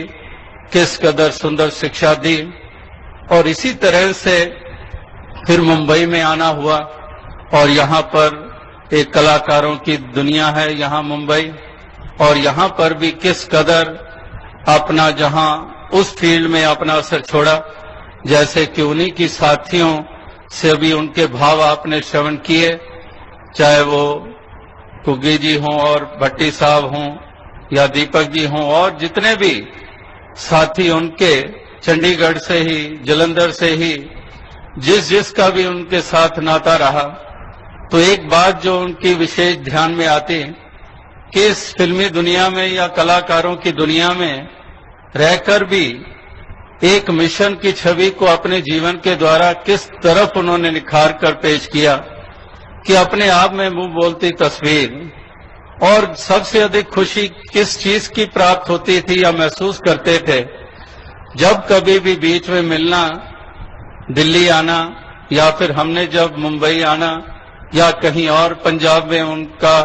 किस कदर सुंदर शिक्षा दी। और इसी तरह से फिर मुंबई में आना हुआ और यहाँ पर एक कलाकारों की दुनिया है यहाँ मुंबई, और यहाँ पर भी किस कदर अपना जहाँ उस फील्ड में अपना असर छोड़ा, जैसे कि उन्हीं की साथियों से भी उनके भाव आपने श्रवण किए, चाहे वो कुग्गी जी हों और भट्टी साहब हों या दीपक जी हों और जितने भी साथी उनके चंडीगढ़ से ही, जलंधर से ही, जिसका भी उनके साथ नाता रहा। तो एक बात जो उनकी विशेष ध्यान में आती कि इस फिल्मी दुनिया में या कलाकारों की दुनिया में रहकर भी एक मिशन की छवि को अपने जीवन के द्वारा किस तरफ उन्होंने निखार कर पेश किया कि अपने आप में मुंह बोलती तस्वीर। और सबसे अधिक खुशी किस चीज की प्राप्त होती थी या महसूस करते थे, जब कभी भी बीच में मिलना, दिल्ली आना या फिर हमने जब मुंबई आना या कहीं और पंजाब में उनका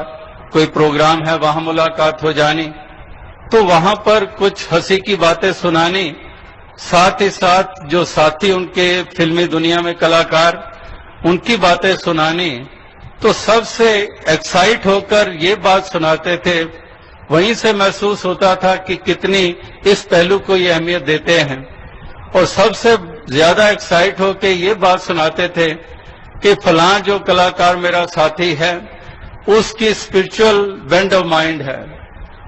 कोई प्रोग्राम है वहां मुलाकात हो जानी, तो वहां पर कुछ हंसी की बातें सुनानी, साथ ही साथ जो साथी उनके फिल्मी दुनिया में कलाकार उनकी बातें सुनानी, तो सबसे एक्साइट होकर ये बात सुनाते थे। वहीं से महसूस होता था कि कितनी इस पहलू को ये अहमियत देते हैं और सबसे ज्यादा एक्साइट होकर ये बात सुनाते थे कि फलां जो कलाकार मेरा साथी है उसकी स्पिरिचुअल बेंड ऑफ माइंड है,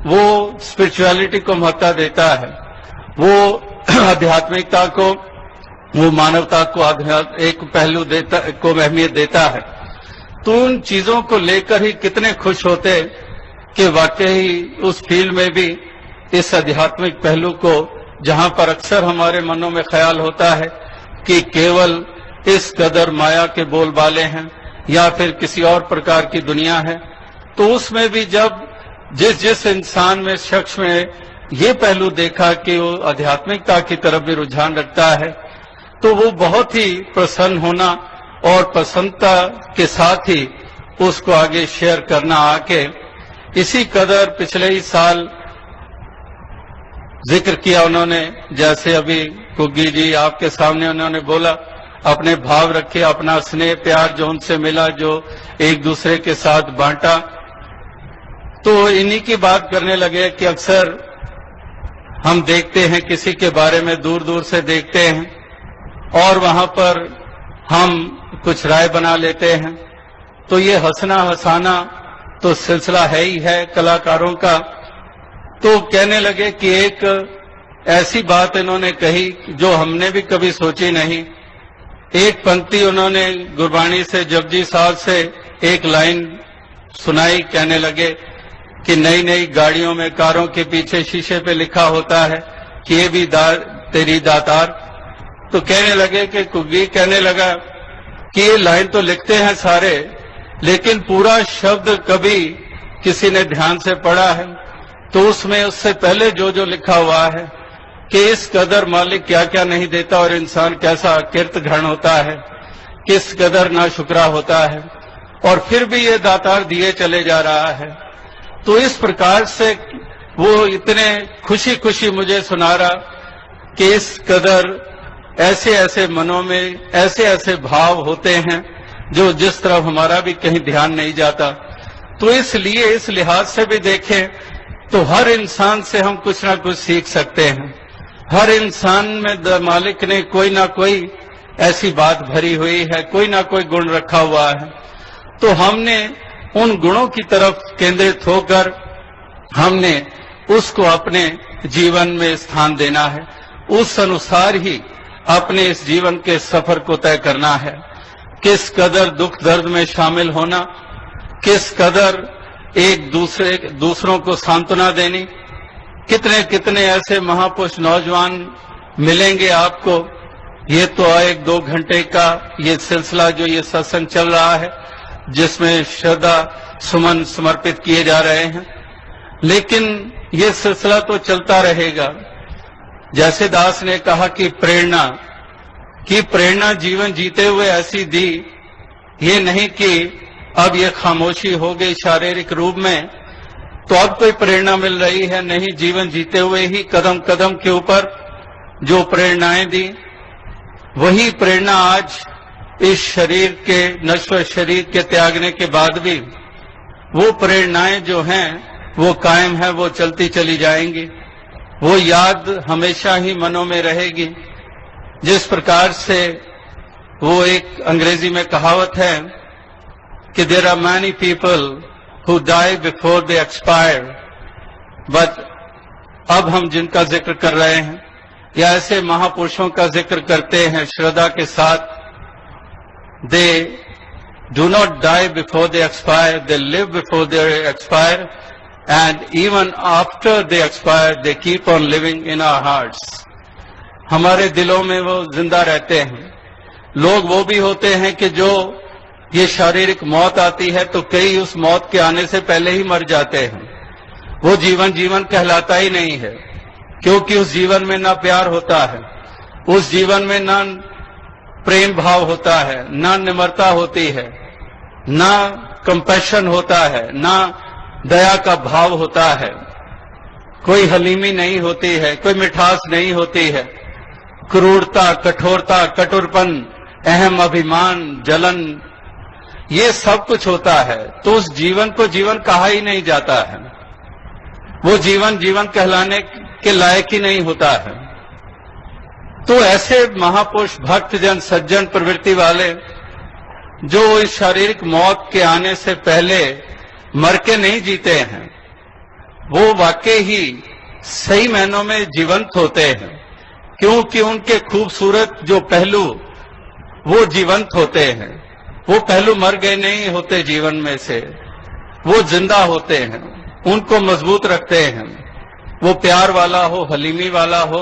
वो स्पिरिचुअलिटी को महत्ता देता है, वो आध्यात्मिकता को, वो मानवता को एक पहलू देता को अहमियत देता है। तो उन चीजों को लेकर ही कितने खुश होते कि वाकई उस फील्ड में भी इस आध्यात्मिक पहलू को, जहां पर अक्सर हमारे मनों में ख्याल होता है कि केवल इस कदर माया के बोलबाले हैं या फिर किसी और प्रकार की दुनिया है, तो उसमें भी जब जिस इंसान में, शख्स में ये पहलू देखा कि वो आध्यात्मिकता की तरफ भी रुझान रखता है, तो वो बहुत ही प्रसन्न होना और प्रसन्नता के साथ ही उसको आगे शेयर करना आके, इसी कदर पिछले ही साल जिक्र किया उन्होंने, जैसे अभी कुग्गी जी आपके सामने उन्होंने बोला, अपने भाव रखे, अपना स्नेह प्यार जो उनसे मिला, जो एक दूसरे के साथ बांटा। तो इन्हीं की बात करने लगे कि अक्सर हम देखते हैं किसी के बारे में दूर दूर से देखते हैं और वहां पर हम कुछ राय बना लेते हैं, तो ये हंसना हंसाना तो सिलसिला है ही है कलाकारों का। तो कहने लगे कि एक ऐसी बात इन्होंने कही जो हमने भी कभी सोची नहीं। एक पंक्ति उन्होंने गुरबाणी से जपजी साहब से एक लाइन सुनाई, कहने लगे कि नई नई गाड़ियों में, कारों के पीछे शीशे पे लिखा होता है कि ये भी तेरी दातार। तो कहने लगे कि कुग्गी कहने लगा कि ये लाइन तो लिखते हैं सारे, लेकिन पूरा शब्द कभी किसी ने ध्यान से पढ़ा है तो उसमें उससे पहले जो जो लिखा हुआ है कि इस कदर मालिक क्या क्या नहीं देता और इंसान कैसा कृत घृण होता है, किस कदर नाशुक्रा होता है, और फिर भी ये दातार दिए चले जा रहा है। तो इस प्रकार से वो इतने खुशी खुशी मुझे सुना रहा कि इस कदर ऐसे ऐसे मनों में ऐसे ऐसे भाव होते हैं जो जिस तरफ हमारा भी कहीं ध्यान नहीं जाता। तो इसलिए इस लिहाज से भी देखें तो हर इंसान से हम कुछ ना कुछ सीख सकते हैं। हर इंसान में मालिक ने कोई ना कोई ऐसी बात भरी हुई है, कोई ना कोई गुण रखा हुआ है। तो हमने उन गुणों की तरफ केंद्रित होकर हमने उसको अपने जीवन में स्थान देना है, उस अनुसार ही अपने इस जीवन के सफर को तय करना है। किस कदर दुख दर्द में शामिल होना, किस कदर एक दूसरों को सांत्वना देनी। कितने कितने ऐसे महापुरुष नौजवान मिलेंगे आपको। ये तो 1-2 घंटे का ये सिलसिला जो ये सत्संग चल रहा है जिसमें श्रद्धा सुमन समर्पित किए जा रहे हैं, लेकिन ये सिलसिला तो चलता रहेगा। जैसे दास ने कहा कि प्रेरणा जीवन जीते हुए ऐसी दी, ये नहीं कि अब ये खामोशी हो गई शारीरिक रूप में तो अब कोई प्रेरणा मिल रही है, नहीं, जीवन जीते हुए ही कदम कदम के ऊपर जो प्रेरणाएं दी वही प्रेरणा आज इस शरीर के नश्वर शरीर के त्यागने के बाद भी वो प्रेरणाएं जो हैं वो कायम है, वो चलती चली जाएंगी। वो याद हमेशा ही मनों में रहेगी। जिस प्रकार से वो एक अंग्रेजी में कहावत है कि there are many people who die before they expire, but अब हम जिनका जिक्र कर रहे हैं या ऐसे महापुरुषों का जिक्र करते हैं श्रद्धा के साथ, they do not die before they expire, they live before they expire, and even after they expire they keep on living in our hearts. हमारे दिलों में वो जिंदा रहते हैं। लोग वो भी होते हैं कि जो ये शारीरिक मौत आती है तो कई उस मौत के आने से पहले ही मर जाते हैं। वो जीवन कहलाता ही नहीं है, क्योंकि उस जीवन में ना प्यार होता है, उस जीवन में ना प्रेम भाव होता है, ना निम्रता होती है, ना कंपैशन होता है, ना दया का भाव होता है, कोई हलीमी नहीं होती है, कोई मिठास नहीं होती है। क्रूरता, कठोरता, कटुरपन, अहम अभिमान, जलन, ये सब कुछ होता है। तो उस जीवन को जीवन कहा ही नहीं जाता है। वो जीवन कहलाने के लायक ही नहीं होता है। तो ऐसे महापुरुष, भक्तजन, सज्जन प्रवृत्ति वाले जो इस शारीरिक मौत के आने से पहले मर के नहीं जीते हैं, वो वाकई ही सही मायनों में जीवंत होते हैं, क्योंकि उनके खूबसूरत जो पहलू वो जीवंत होते हैं। वो पहलू मर गए नहीं होते जीवन में से, वो जिंदा होते हैं, उनको मजबूत रखते हैं। वो प्यार वाला हो, हलीमी वाला हो,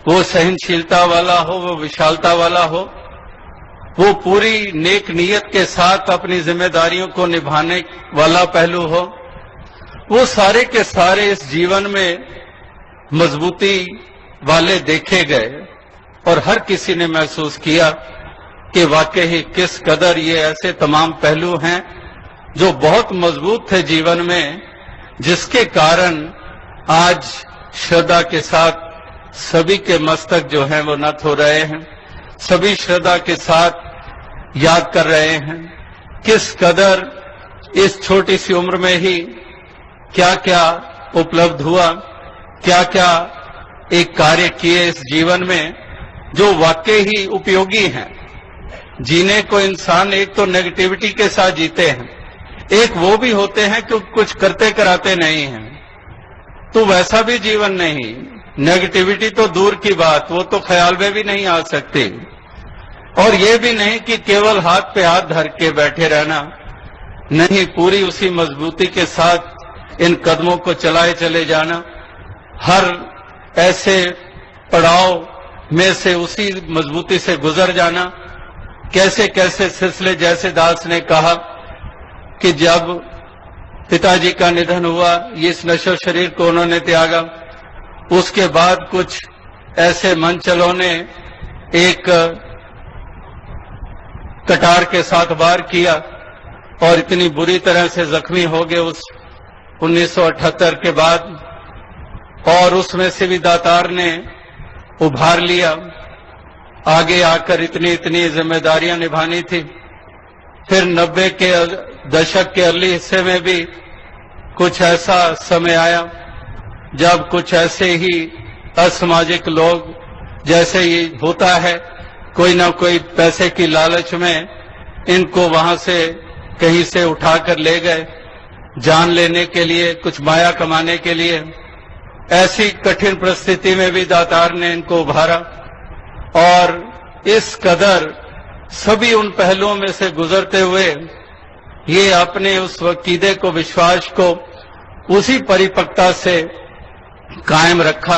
वो सहनशीलता वाला हो, वो विशालता वाला हो, वो पूरी नेक नीयत के साथ अपनी जिम्मेदारियों को निभाने वाला पहलू हो, वो सारे के सारे इस जीवन में मजबूती वाले देखे गए और हर किसी ने महसूस किया कि वाकई ही किस कदर ये ऐसे तमाम पहलू हैं जो बहुत मजबूत थे जीवन में, जिसके कारण आज श्रद्धा के साथ सभी के मस्तक जो हैं वो नत हो रहे हैं। सभी श्रद्धा के साथ याद कर रहे हैं किस कदर इस छोटी सी उम्र में ही क्या क्या उपलब्ध हुआ, क्या क्या एक कार्य किए इस जीवन में जो वाकई ही उपयोगी हैं। जीने को इंसान एक तो नेगेटिविटी के साथ जीते हैं, एक वो भी होते हैं कि कुछ करते कराते नहीं हैं, तो वैसा भी जीवन नहीं। नेगेटिविटी तो दूर की बात, वो तो ख्याल में भी नहीं आ सकती। और ये भी नहीं कि केवल हाथ पे हाथ धर के बैठे रहना, नहीं, पूरी उसी मजबूती के साथ इन कदमों को चलाए चले जाना। हर ऐसे पड़ाव में से उसी मजबूती से गुजर जाना। कैसे कैसे सिलसिले, जैसे दास ने कहा कि जब पिताजी का निधन हुआ, इस नश्वर शरीर को उन्होंने त्यागा, उसके बाद कुछ ऐसे मंचलों ने एक कटार के साथ वार किया और इतनी बुरी तरह से जख्मी हो गए उस 1978 के बाद, और उसमें से भी दातार ने उभार लिया। आगे आकर इतनी इतनी जिम्मेदारियां निभानी थी। फिर 90 के दशक के अगले हिस्से में भी कुछ ऐसा समय आया जब कुछ ऐसे ही असामाजिक लोग, जैसे ही होता है, कोई ना कोई पैसे की लालच में इनको वहां से कहीं से उठाकर ले गए, जान लेने के लिए, कुछ माया कमाने के लिए। ऐसी कठिन परिस्थिति में भी दातार ने इनको उभारा और इस कदर सभी उन पहलुओं में से गुजरते हुए ये अपने उस अकीदे को, विश्वास को उसी परिपक्वता से कायम रखा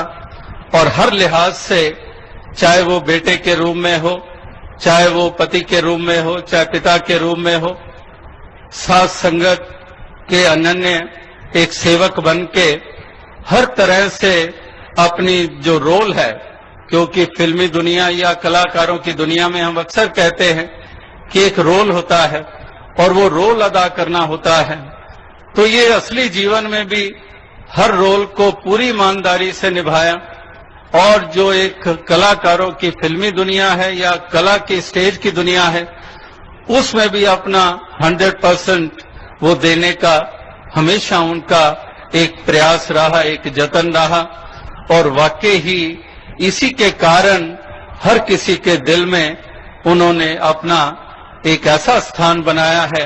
और हर लिहाज से, चाहे वो बेटे के रूप में हो, चाहे वो पति के रूप में हो, चाहे पिता के रूप में हो, साथ संगत के अनन्य एक सेवक बन के हर तरह से अपनी जो रोल है, क्योंकि फिल्मी दुनिया या कलाकारों की दुनिया में हम अक्सर कहते हैं कि एक रोल होता है और वो रोल अदा करना होता है, तो ये असली जीवन में भी हर रोल को पूरी ईमानदारी से निभाया। और जो एक कलाकारों की फिल्मी दुनिया है या कला की स्टेज की दुनिया है, उसमें भी अपना 100% वो देने का हमेशा उनका एक प्रयास रहा, एक जतन रहा। और वाकई ही इसी के कारण हर किसी के दिल में उन्होंने अपना एक ऐसा स्थान बनाया है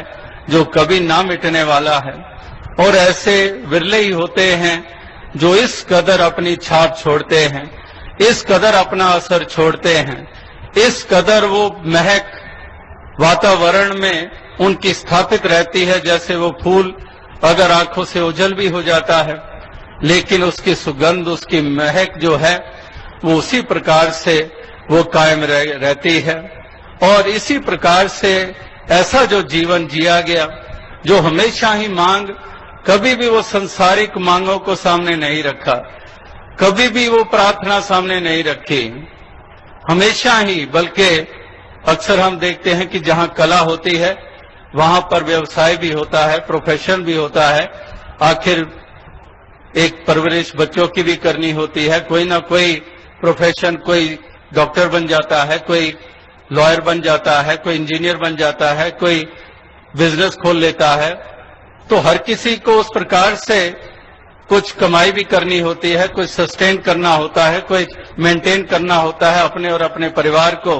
जो कभी ना मिटने वाला है। और ऐसे विरले ही होते हैं जो इस कदर अपनी छाप छोड़ते हैं, इस कदर अपना असर छोड़ते हैं, इस कदर वो महक वातावरण में उनकी स्थापित रहती है। जैसे वो फूल अगर आंखों से ओझल भी हो जाता है, लेकिन उसकी सुगंध, उसकी महक जो है वो उसी प्रकार से वो कायम रहती है। और इसी प्रकार से ऐसा जो जीवन जिया गया, जो हमेशा ही मांग, कभी भी वो संसारिक मांगों को सामने नहीं रखा, कभी भी वो प्रार्थना सामने नहीं रखी, हमेशा ही। बल्कि अक्सर हम देखते हैं कि जहां कला होती है वहां पर व्यवसाय भी होता है, प्रोफेशन भी होता है। आखिर एक परवरिश बच्चों की भी करनी होती है, कोई ना कोई प्रोफेशन, कोई डॉक्टर बन जाता है, कोई लॉयर बन जाता है, कोई इंजीनियर बन जाता है, कोई बिजनेस खोल लेता है। तो हर किसी को उस प्रकार से कुछ कमाई भी करनी होती है, कुछ सस्टेन करना होता है, कोई मेंटेन करना होता है अपने और अपने परिवार को।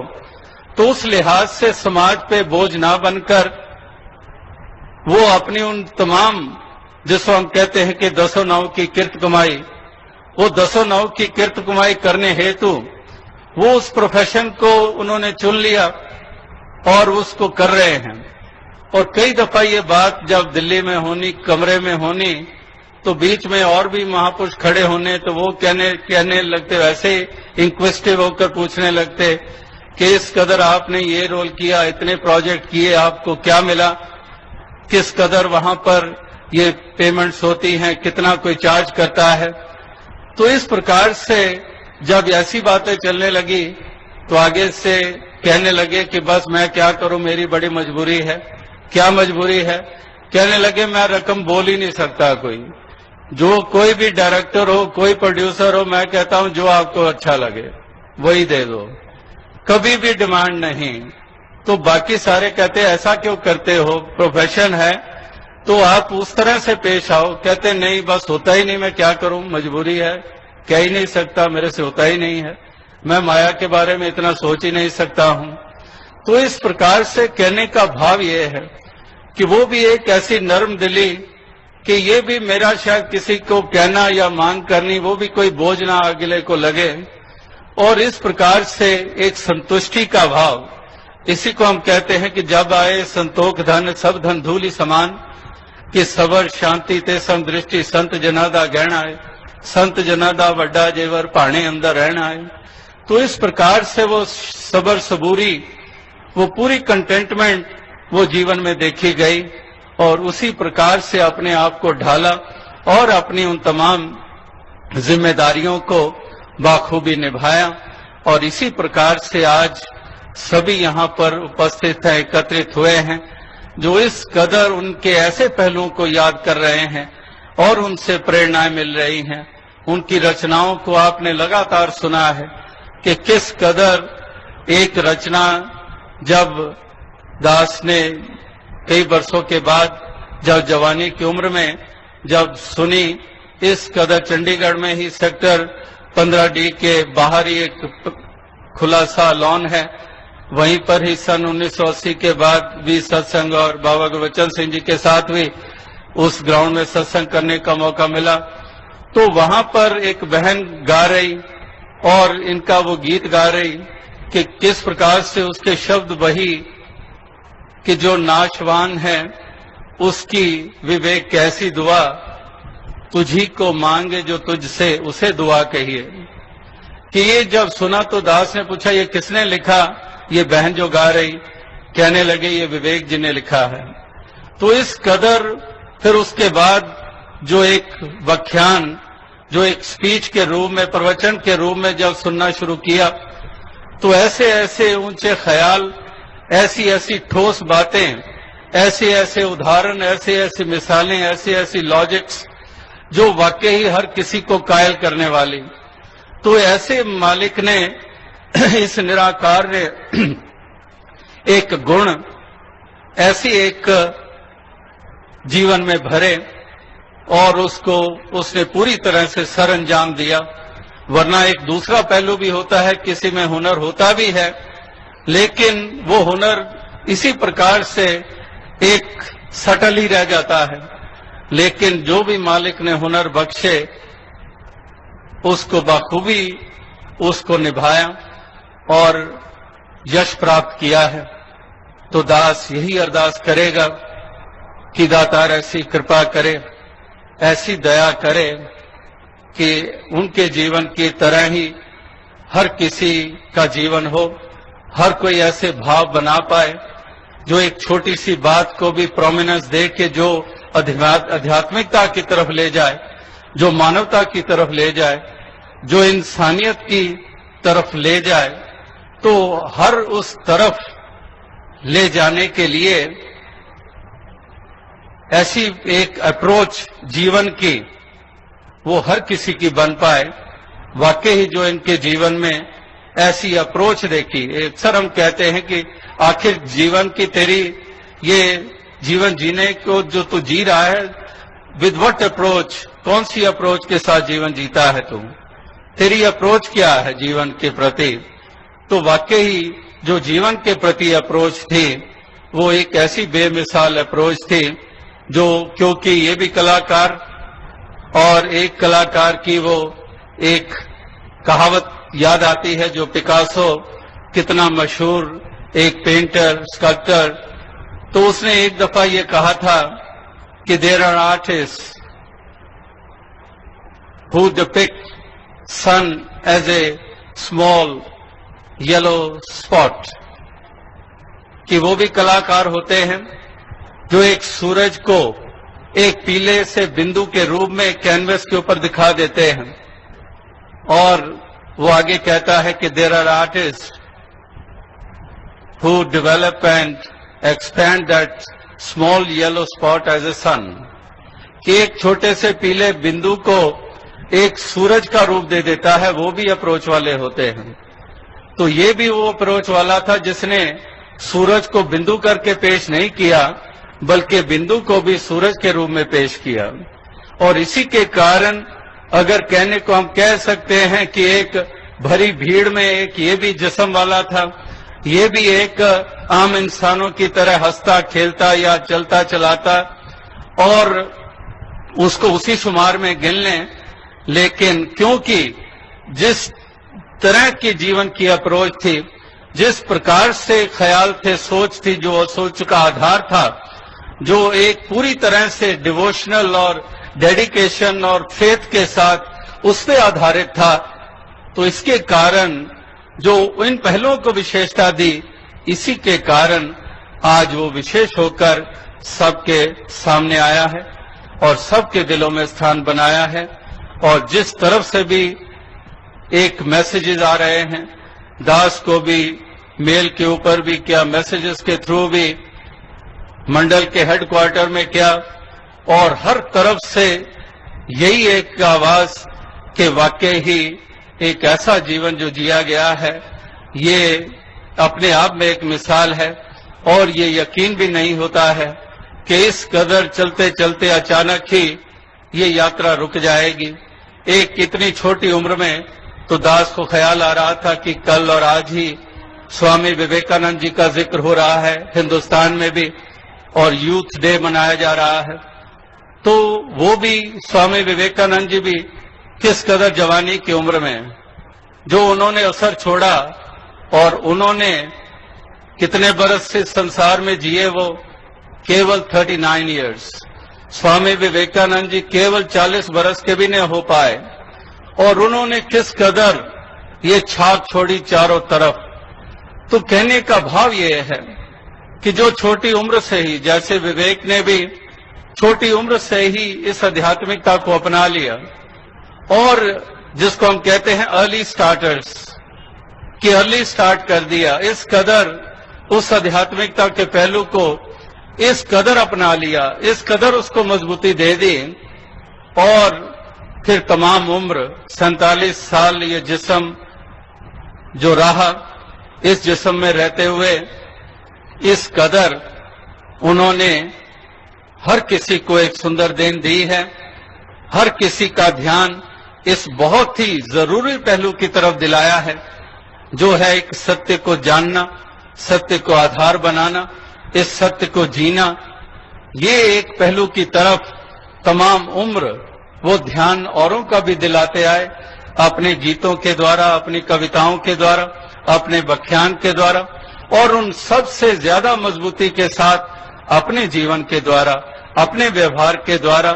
तो उस लिहाज से समाज पे बोझ ना बनकर वो अपनी उन तमाम, जिसको हम कहते हैं कि 10 नाव की किर्त कमाई, वो 10 नाव की किर्त कमाई करने हेतु वो उस प्रोफेशन को उन्होंने चुन लिया और उसको कर रहे हैं। और कई दफा ये बात जब दिल्ली में होनी, कमरे में होनी, तो बीच में और भी महापुरुष खड़े होने, तो वो कहने लगते, वैसे इंक्वेस्टिव होकर पूछने लगते कि इस कदर आपने ये रोल किया, इतने प्रोजेक्ट किए, आपको क्या मिला, किस कदर वहां पर ये पेमेंट्स होती हैं, कितना कोई चार्ज करता है। तो इस प्रकार से जब ऐसी बातें चलने लगी तो आगे से कहने लगे कि बस मैं क्या करूं, मेरी बड़ी मजबूरी है। क्या मजबूरी है? कहने लगे मैं रकम बोल ही नहीं सकता। कोई भी डायरेक्टर हो, कोई प्रोड्यूसर हो, मैं कहता हूं जो आपको अच्छा लगे वही दे दो, कभी भी डिमांड नहीं। तो बाकी सारे कहते ऐसा क्यों करते हो, प्रोफेशन है तो आप उस तरह से पेश आओ। कहते नहीं, बस होता ही नहीं, मैं क्या करूं, मजबूरी है, कह ही नहीं सकता, मेरे से होता ही नहीं है, मैं माया के बारे में इतना सोच ही नहीं सकता हूं। तो इस प्रकार से कहने का भाव ये है कि वो भी एक ऐसी नर्म दिली कि ये भी मेरा शायद किसी को कहना या मांग करनी, वो भी कोई बोझ ना अगले को लगे। और इस प्रकार से एक संतुष्टि का भाव, इसी को हम कहते हैं कि जब आए संतोख धन सब धन धूलि समान, कि सबर शांति ते सम दृष्टि संत जनादा गहना है, संत जनादा वड्डा जेवर भाणे अंदर रहना है। तो इस प्रकार से वो सबर सबूरी, वो पूरी कंटेंटमेंट वो जीवन में देखी गई और उसी प्रकार से अपने आप को ढाला और अपनी उन तमाम जिम्मेदारियों को बाखूबी निभाया। और इसी प्रकार से आज सभी यहाँ पर उपस्थित हैं, एकत्रित हुए हैं, जो इस कदर उनके ऐसे पहलुओं को याद कर रहे हैं और उनसे प्रेरणाएं मिल रही हैं। उनकी रचनाओं को आपने लगातार सुना है कि किस कदर एक रचना जब दास ने कई वर्षों के बाद जब जवानी की उम्र में जब सुनी, इस कदर चंडीगढ़ में ही सेक्टर 15D के बाहर ही एक खुला सा लॉन है, वहीं पर ही सन 1980 के बाद भी सत्संग और बाबा गुरबचन सिंह जी के साथ भी उस ग्राउंड में सत्संग करने का मौका मिला। तो वहां पर एक बहन गा रही और इनका वो गीत गा रही कि किस प्रकार से उसके शब्द वही कि जो नाशवान है उसकी विवेक कैसी दुआ, तुझी को मांगे जो तुझसे उसे दुआ कहिए। कि ये जब सुना तो दास ने पूछा ये किसने लिखा? ये बहन जो गा रही, कहने लगे ये विवेक जी ने लिखा है। तो इस कदर फिर उसके बाद जो एक व्याख्यान, जो एक स्पीच के रूप में, प्रवचन के रूप में जब सुनना शुरू किया, तो ऐसे ऐसे ऊंचे ख्याल, ऐसी ऐसी ठोस बातें, ऐसे ऐसे उदाहरण, ऐसी ऐसी मिसालें, ऐसी ऐसी लॉजिक्स जो वाकई ही हर किसी को कायल करने वाली। तो ऐसे मालिक ने, इस निराकार ने एक गुण ऐसी एक जीवन में भरे और उसको उसने पूरी तरह से सर अंजाम दिया। वरना एक दूसरा पहलू भी होता है, किसी में हुनर होता भी है, लेकिन वो हुनर इसी प्रकार से एक सटल ही रह जाता है। लेकिन जो भी मालिक ने हुनर बख्शे उसको बखूबी उसको निभाया और यश प्राप्त किया है। तो दास यही अरदास करेगा कि दातार ऐसी कृपा करे, ऐसी दया करे कि उनके जीवन की तरह ही हर किसी का जीवन हो, हर कोई ऐसे भाव बना पाए जो एक छोटी सी बात को भी प्रोमिनेंस दे के जो आध्यात्मिकता की तरफ ले जाए, जो मानवता की तरफ ले जाए, जो इंसानियत की तरफ ले जाए। तो हर उस तरफ ले जाने के लिए ऐसी एक अप्रोच जीवन की वो हर किसी की बन पाए। वाकई ही जो इनके जीवन में ऐसी अप्रोच देखी, अक्सर हम कहते हैं कि आखिर जीवन की तेरी ये जीवन जीने को जो तू जी रहा है, विद व्हाट अप्रोच, कौन सी अप्रोच के साथ जीवन जीता है तू, तेरी अप्रोच क्या है जीवन के प्रति। तो वाकई ही जो जीवन के प्रति अप्रोच थी वो एक ऐसी बेमिसाल अप्रोच थी जो, क्योंकि ये भी कलाकार और एक कलाकार की वो एक कहावत याद आती है जो पिकासो, कितना मशहूर एक पेंटर स्कल्प्टर, तो उसने एक दफा ये कहा था कि there are artist who depict sun as a small yellow spot, कि वो भी कलाकार होते हैं जो एक सूरज को एक पीले से बिंदु के रूप में कैनवस के ऊपर दिखा देते हैं। और वो आगे कहता है कि there are artist who develop and expand that small yellow spot as a sun, कि एक छोटे से पीले बिंदु को एक सूरज का रूप दे देता है। वो भी अप्रोच वाले होते हैं। तो ये भी वो अप्रोच वाला था जिसने सूरज को बिंदु करके पेश नहीं किया, बल्कि बिंदु को भी सूरज के रूप में पेश किया। और इसी के कारण अगर कहने को हम कह सकते हैं कि एक भरी भीड़ में एक ये भी जिस्म वाला था, ये भी एक आम इंसानों की तरह हंसता खेलता या चलता चलाता, और उसको उसी शुमार में गिन लें। लेकिन क्योंकि जिस तरह की जीवन की अप्रोच थी, जिस प्रकार से ख्याल थे, सोच थी, जो सोच का आधार था, जो एक पूरी तरह से डिवोशनल और डेडिकेशन और फेथ के साथ उस पे आधारित था, तो इसके कारण जो इन पहलुओं को विशेषता दी, इसी के कारण आज वो विशेष होकर सबके सामने आया है और सबके दिलों में स्थान बनाया है। और जिस तरफ से भी एक मैसेजेस आ रहे हैं, दास को भी मेल के ऊपर भी क्या, मैसेजेस के थ्रू भी मंडल के हेडक्वार्टर में क्या, और हर तरफ से यही एक आवाज कि वाकई ही एक ऐसा जीवन जो जिया गया है, ये अपने आप में एक मिसाल है। और ये यकीन भी नहीं होता है कि इस कदर चलते चलते अचानक ही ये यात्रा रुक जाएगी। एक इतनी छोटी उम्र में तो दास को ख्याल आ रहा था कि कल और आज ही स्वामी विवेकानंद जी का जिक्र हो रहा है हिंदुस्तान में भी, और यूथ डे मनाया जा रहा है। तो वो भी स्वामी विवेकानंद जी भी किस कदर जवानी की उम्र में जो उन्होंने असर छोड़ा, और उन्होंने कितने बरस से संसार में जिए, वो केवल 39 इयर्स। स्वामी विवेकानंद जी केवल 40 बरस के भी नहीं हो पाए, और उन्होंने किस कदर ये छाप छोड़ी चारों तरफ। तो कहने का भाव ये है कि जो छोटी उम्र से ही, जैसे विवेक ने भी छोटी उम्र से ही इस आध्यात्मिकता को अपना लिया, और जिसको हम कहते हैं अर्ली स्टार्टर्स, कि अर्ली स्टार्ट कर दिया, इस कदर उस आध्यात्मिकता के पहलू को इस कदर अपना लिया, इस कदर उसको मजबूती दे दी, और फिर तमाम उम्र 47 साल ये जिस्म जो रहा, इस जिस्म में रहते हुए इस कदर उन्होंने हर किसी को एक सुंदर देन दी है। हर किसी का ध्यान इस बहुत ही जरूरी पहलू की तरफ दिलाया है, जो है एक सत्य को जानना, सत्य को आधार बनाना, इस सत्य को जीना। ये एक पहलू की तरफ तमाम उम्र वो ध्यान औरों का भी दिलाते आए, अपने गीतों के द्वारा, अपनी कविताओं के द्वारा, अपने व्याख्यान के द्वारा, और उन सब से ज्यादा मजबूती के साथ अपने जीवन के द्वारा, अपने व्यवहार के द्वारा।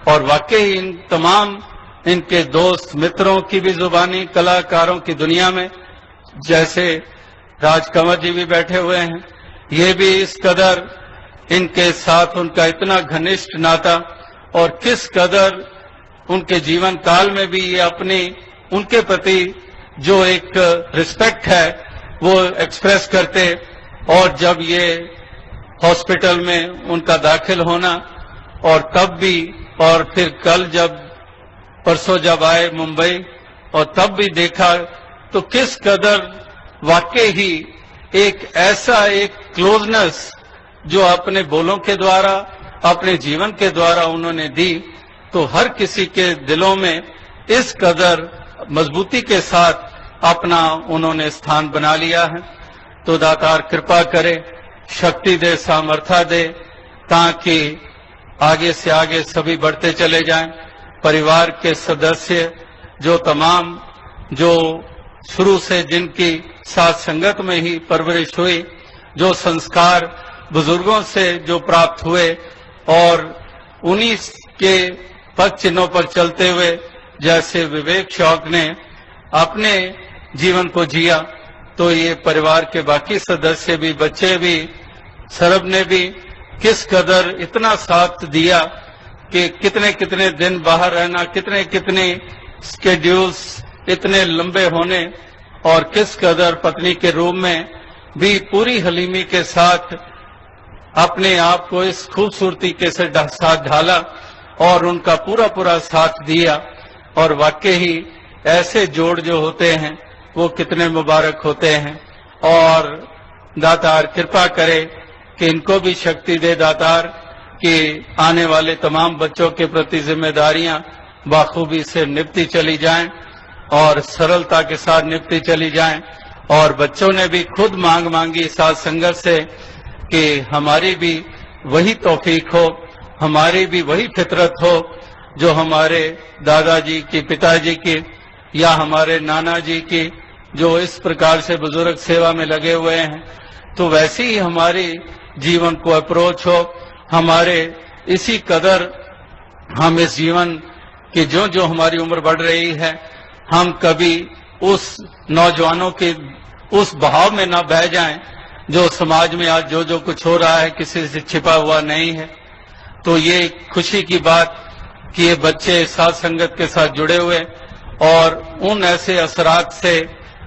और वाकई इन तमाम इनके दोस्त मित्रों की भी जुबानी, कलाकारों की दुनिया में, जैसे राजकंवर जी भी बैठे हुए हैं, ये भी इस कदर इनके साथ उनका इतना घनिष्ठ नाता, और किस कदर उनके जीवन काल में भी ये अपनी उनके प्रति जो एक रिस्पेक्ट है वो एक्सप्रेस करते। और जब ये हॉस्पिटल में उनका दाखिल होना, और तब भी, और फिर कल जब परसों जब आए मुंबई, और तब भी देखा, तो किस कदर वाकई ही एक ऐसा एक क्लोजनेस जो अपने बोलों के द्वारा, अपने जीवन के द्वारा उन्होंने दी, तो हर किसी के दिलों में इस कदर मजबूती के साथ अपना उन्होंने स्थान बना लिया है। तो दातार कृपा करे, शक्ति दे, सामर्थ्य दे, ताकि आगे से आगे सभी बढ़ते चले जाएं। परिवार के सदस्य जो तमाम, जो शुरू से जिनकी साथ संगत में ही परवरिश हुई, जो संस्कार बुजुर्गों से जो प्राप्त हुए, और उन्हीं के पद चिन्हों पर चलते हुए जैसे विवेक शौक ने अपने जीवन को जिया, तो ये परिवार के बाकी सदस्य भी, बच्चे भी, सरब ने भी किस कदर इतना साथ दिया कि कितने कितने दिन बाहर रहना, कितने कितने स्केड्यूल्स इतने लंबे होने, और किस कदर पत्नी के रूम में भी पूरी हलीमी के साथ अपने आप को इस खूबसूरती के साथ ढाला, और उनका पूरा पूरा साथ दिया। और वाकई ही ऐसे जोड़ जो होते हैं वो कितने मुबारक होते हैं। और दातार कृपा करे कि इनको भी शक्ति दे दातार, कि आने वाले तमाम बच्चों के प्रति जिम्मेदारियां बाखूबी से निपटी चली जाएं, और सरलता के साथ निपटी चली जाएं। और बच्चों ने भी खुद मांग मांगी साथ संगत से कि हमारी भी वही तौफीक हो, हमारी भी वही फितरत हो जो हमारे दादाजी की, पिताजी की, या हमारे नाना जी की, जो इस प्रकार से बुजुर्ग सेवा में लगे हुए हैं। तो वैसी ही हमारी जीवन को अप्रोच हो, हमारे इसी कदर हम इस जीवन की जो जो हमारी उम्र बढ़ रही है, हम कभी उस नौजवानों के उस बहाव में न बह जाएं जो समाज में आज जो कुछ हो रहा है किसी से छिपा हुआ नहीं है। तो ये खुशी की बात कि ये बच्चे साथ संगत के साथ जुड़े हुए और उन ऐसे असरात से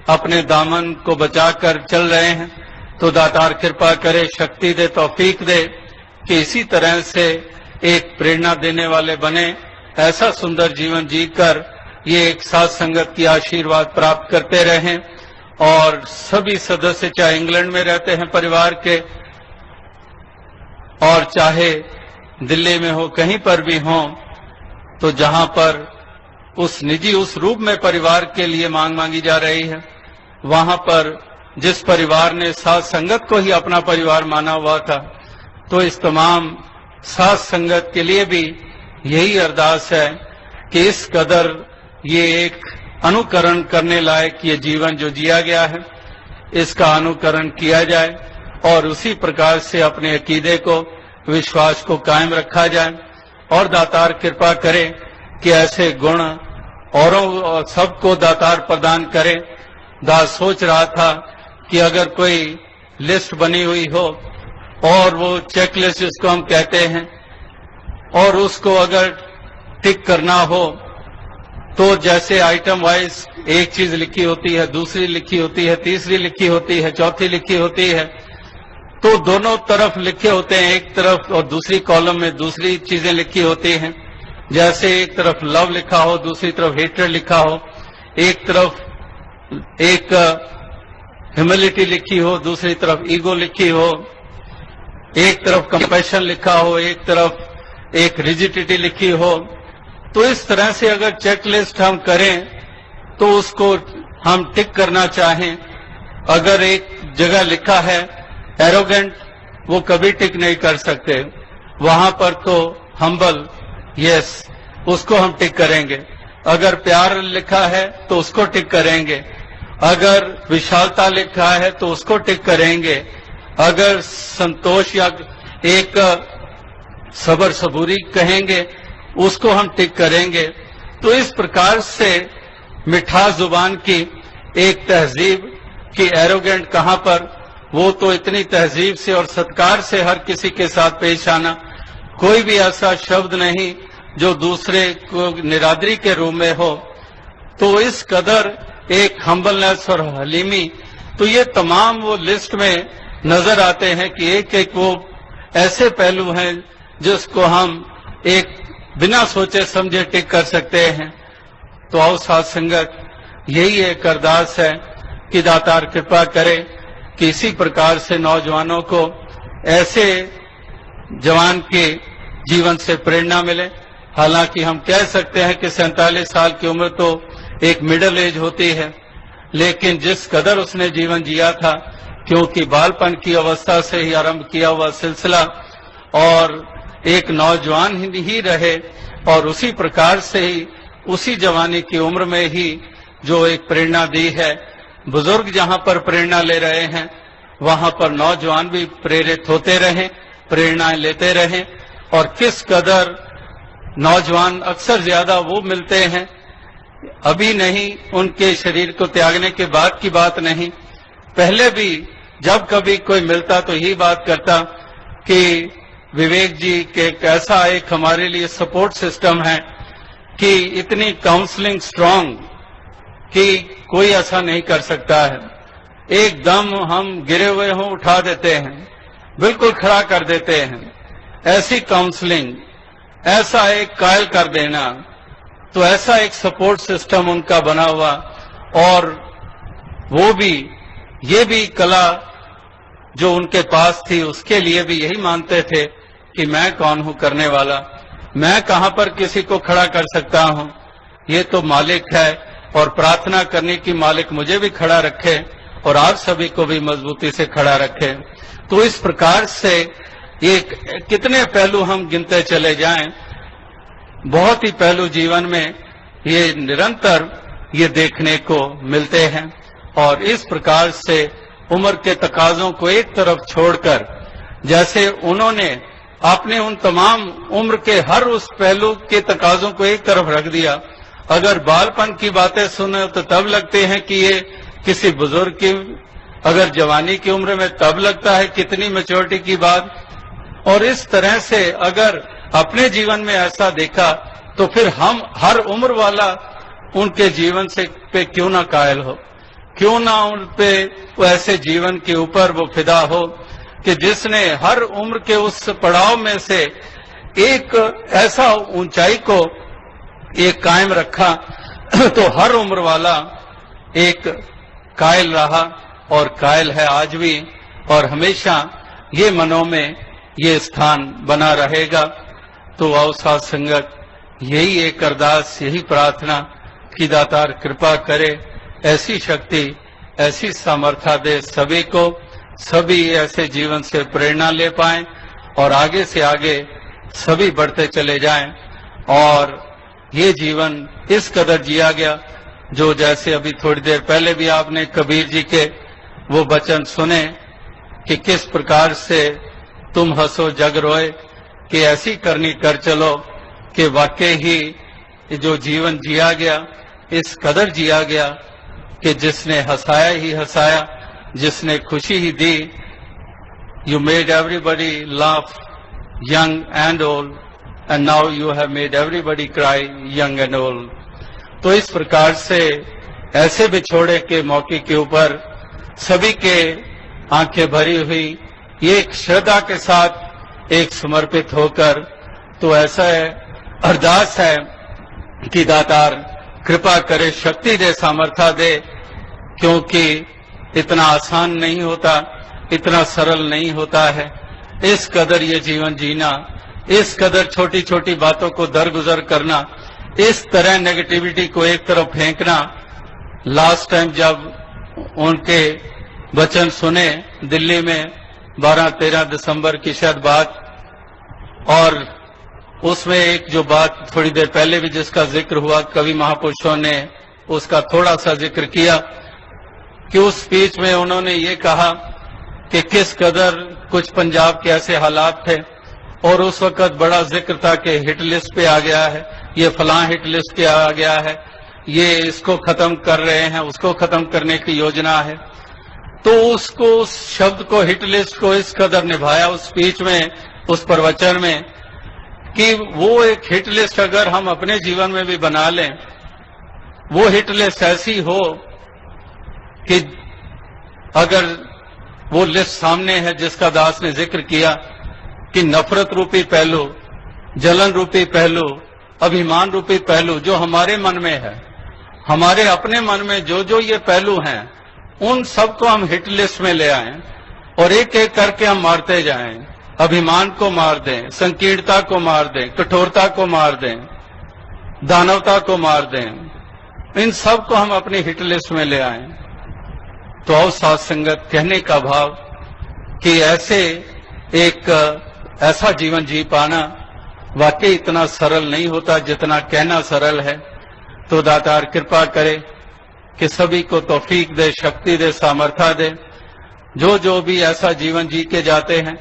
अपने दामन को बचाकर चल रहे हैं। तो दातार कृपा करे, शक्ति दे, तौफीक दे कि इसी तरह से एक प्रेरणा देने वाले बने, ऐसा सुंदर जीवन जीकर ये एक साथ संगत की आशीर्वाद प्राप्त करते रहें। और सभी सदस्य चाहे इंग्लैंड में रहते हैं परिवार के और चाहे दिल्ली में हो, कहीं पर भी हों, तो जहां पर उस रूप में परिवार के लिए मांग मांगी जा रही है, वहां पर जिस परिवार ने साथ संगत को ही अपना परिवार माना हुआ था, तो इस तमाम साथ संगत के लिए भी यही अरदास है कि इस कदर ये एक अनुकरण करने लायक ये जीवन जो जिया गया है, इसका अनुकरण किया जाए और उसी प्रकार से अपने अकीदे को, विश्वास को कायम रखा जाए। और दातार कृपा करे कि ऐसे गुण औरों सबको दातार प्रदान करे। दास सोच रहा था कि अगर कोई लिस्ट बनी हुई हो और वो चेक लिस्ट जिसको हम कहते हैं, और उसको अगर टिक करना हो तो जैसे आइटम वाइज एक चीज लिखी होती है, दूसरी लिखी होती है, तीसरी लिखी होती है, चौथी लिखी होती है, तो दोनों तरफ लिखे होते हैं, एक तरफ और दूसरी कॉलम में दूसरी चीजें लिखी होती हैं। जैसे एक तरफ लव लिखा हो, दूसरी तरफ हेट्रेड लिखा हो, एक तरफ एक ह्यूमिलिटी लिखी हो, दूसरी तरफ ईगो लिखी हो, एक तरफ कंपैशन लिखा हो, एक तरफ एक रिजिडिटी लिखी हो। तो इस तरह से अगर चेकलिस्ट हम करें तो उसको हम टिक करना चाहें, अगर एक जगह लिखा है एरोगेंट, वो कभी टिक नहीं कर सकते, वहां पर तो हम्बल, यस, उसको हम टिक करेंगे। अगर प्यार लिखा है तो उसको टिक करेंगे, अगर विशालता लिखा है तो उसको टिक करेंगे, अगर संतोष या एक सबर सबूरी कहेंगे उसको हम टिक करेंगे। तो इस प्रकार से मिठास जुबान की एक तहजीब कि एरोगेंट कहां पर, वो तो इतनी तहजीब से और सत्कार से हर किसी के साथ पेश आना, कोई भी ऐसा शब्द नहीं जो दूसरे को निरादरी के रूप में हो। तो इस कदर एक हम्बलनेस और हलीमी, तो ये तमाम वो लिस्ट में नजर आते हैं कि एक एक वो ऐसे पहलू हैं जिसको हम एक बिना सोचे समझे टिक कर सकते हैं। तो आओ साथ संगत, यही एक अरदास है कि दातार कृपा करे कि इसी प्रकार से नौजवानों को ऐसे जवान के जीवन से प्रेरणा मिले। हालांकि हम कह सकते हैं कि 47 साल की उम्र तो एक मिडिल एज होती है, लेकिन जिस कदर उसने जीवन जिया था, क्योंकि बालपन की अवस्था से ही आरंभ किया हुआ सिलसिला और एक नौजवान ही रहे और उसी प्रकार से ही उसी जवानी की उम्र में ही जो एक प्रेरणा दी है। बुजुर्ग जहां पर प्रेरणा ले रहे हैं वहां पर नौजवान भी प्रेरित होते रहें, प्रेरणाएं लेते रहें। और किस कदर नौजवान अक्सर ज्यादा वो मिलते हैं, अभी नहीं, उनके शरीर को त्यागने के बाद की बात नहीं, पहले भी जब कभी कोई मिलता तो यही बात करता कि विवेक जी के ऐसा एक हमारे लिए सपोर्ट सिस्टम है कि इतनी काउंसलिंग स्ट्रांग कि कोई ऐसा नहीं कर सकता है। एकदम हम गिरे हुए हों उठा देते हैं, बिल्कुल खड़ा कर देते हैं। ऐसी काउंसलिंग, ऐसा एक कायल कर देना, तो ऐसा एक सपोर्ट सिस्टम उनका बना हुआ। और वो भी, ये भी कला जो उनके पास थी, उसके लिए भी यही मानते थे कि मैं कौन हूं करने वाला, मैं कहां पर किसी को खड़ा कर सकता हूं, ये तो मालिक है। और प्रार्थना करने की मालिक मुझे भी खड़ा रखे और आप सभी को भी मजबूती से खड़ा रखे। तो इस प्रकार से ये कितने पहलू हम गिनते चले जाएं, बहुत ही पहलू जीवन में ये निरंतर ये देखने को मिलते हैं। और इस प्रकार से उम्र के तकाजों को एक तरफ छोड़कर, जैसे उन्होंने आपने उन तमाम उम्र के हर उस पहलू के तकाजों को एक तरफ रख दिया अगर बालपन की बातें सुने तो तब लगते हैं कि ये किसी बुजुर्ग की, अगर जवानी की उम्र में तब लगता है कितनी मैच्योरिटी की बात। और इस तरह से अगर अपने जीवन में ऐसा देखा तो फिर हम हर उम्र वाला उनके जीवन से पे क्यों ना कायल हो, क्यों ना उन पे ऐसे जीवन के ऊपर वो फिदा हो कि जिसने हर उम्र के उस पड़ाव में से एक ऐसा ऊंचाई को एक कायम रखा तो हर उम्र वाला एक कायल रहा और कायल है आज भी, और हमेशा ये मनों में ये स्थान बना रहेगा। तो आओ साथ संगत, यही एक अरदास, यही प्रार्थना कि दातार कृपा करे, ऐसी शक्ति, ऐसी सामर्थ्य दे सभी को, सभी ऐसे जीवन से प्रेरणा ले पाएं और आगे से आगे सभी बढ़ते चले जाएं। और ये जीवन इस कदर जिया गया, जो जैसे अभी थोड़ी देर पहले भी आपने कबीर जी के वो वचन सुने कि किस प्रकार से तुम हंसो जग रोए, कि ऐसी करनी कर चलो, कि वाकई ही जो जीवन जिया गया इस कदर जिया गया कि जिसने हंसाया ही हंसाया, जिसने खुशी ही दी। You made everybody laugh, young and old, and now you have made everybody cry, young and old. तो इस प्रकार से ऐसे बिछोड़े के मौके के ऊपर सभी के आंखें भरी हुई एक श्रद्धा के साथ एक समर्पित होकर, तो ऐसा है अरदास है कि दातार कृपा करे, शक्ति दे, सामर्थ्य दे, क्योंकि इतना आसान नहीं होता, इतना सरल नहीं होता है इस कदर ये जीवन जीना, इस कदर छोटी छोटी बातों को दरगुजर करना, इस तरह नेगेटिविटी को एक तरफ फेंकना। लास्ट टाइम जब उनके वचन सुने दिल्ली में 12-13 दिसंबर की शायद बात, और उसमें एक जो बात थोड़ी देर पहले भी जिसका जिक्र हुआ, कवि महापुरुषों ने उसका थोड़ा सा जिक्र किया कि उस स्पीच में उन्होंने ये कहा कि किस कदर कुछ पंजाब के ऐसे हालात थे, और उस वक्त बड़ा जिक्र था कि हिट लिस्ट पे आ गया है, ये फलां हिट लिस्ट पे आ गया है, ये इसको खत्म कर रहे हैं, उसको खत्म करने की योजना है। तो उसको, उस शब्द को, हिट लिस्ट को इस कदर निभाया उस स्पीच में, उस प्रवचन में, कि वो एक हिट लिस्ट अगर हम अपने जीवन में भी बना लें, वो हिट लिस्ट ऐसी हो कि अगर वो लिस्ट सामने है जिसका दास ने जिक्र किया कि नफरत रूपी पहलू, जलन रूपी पहलू, अभिमान रूपी पहलू जो हमारे मन में है, हमारे अपने मन में जो जो ये पहलू हैं, उन सबको हम हिट लिस्ट में ले आएं और एक एक करके हम मारते जाएं। अभिमान को मार दें, संकीर्णता को मार दें, कठोरता को मार दें, दानवता को मार दें, इन सब को हम अपनी हिट लिस्ट में ले आएं। तो आओ साथ संगत, कहने का भाव कि ऐसे एक ऐसा जीवन जी पाना वाकई इतना सरल नहीं होता जितना कहना सरल है। तो दातार कृपा करे कि सभी को तौफीक दे, शक्ति दे, सामर्थ्य दे, जो जो भी ऐसा जीवन जी के जाते हैं,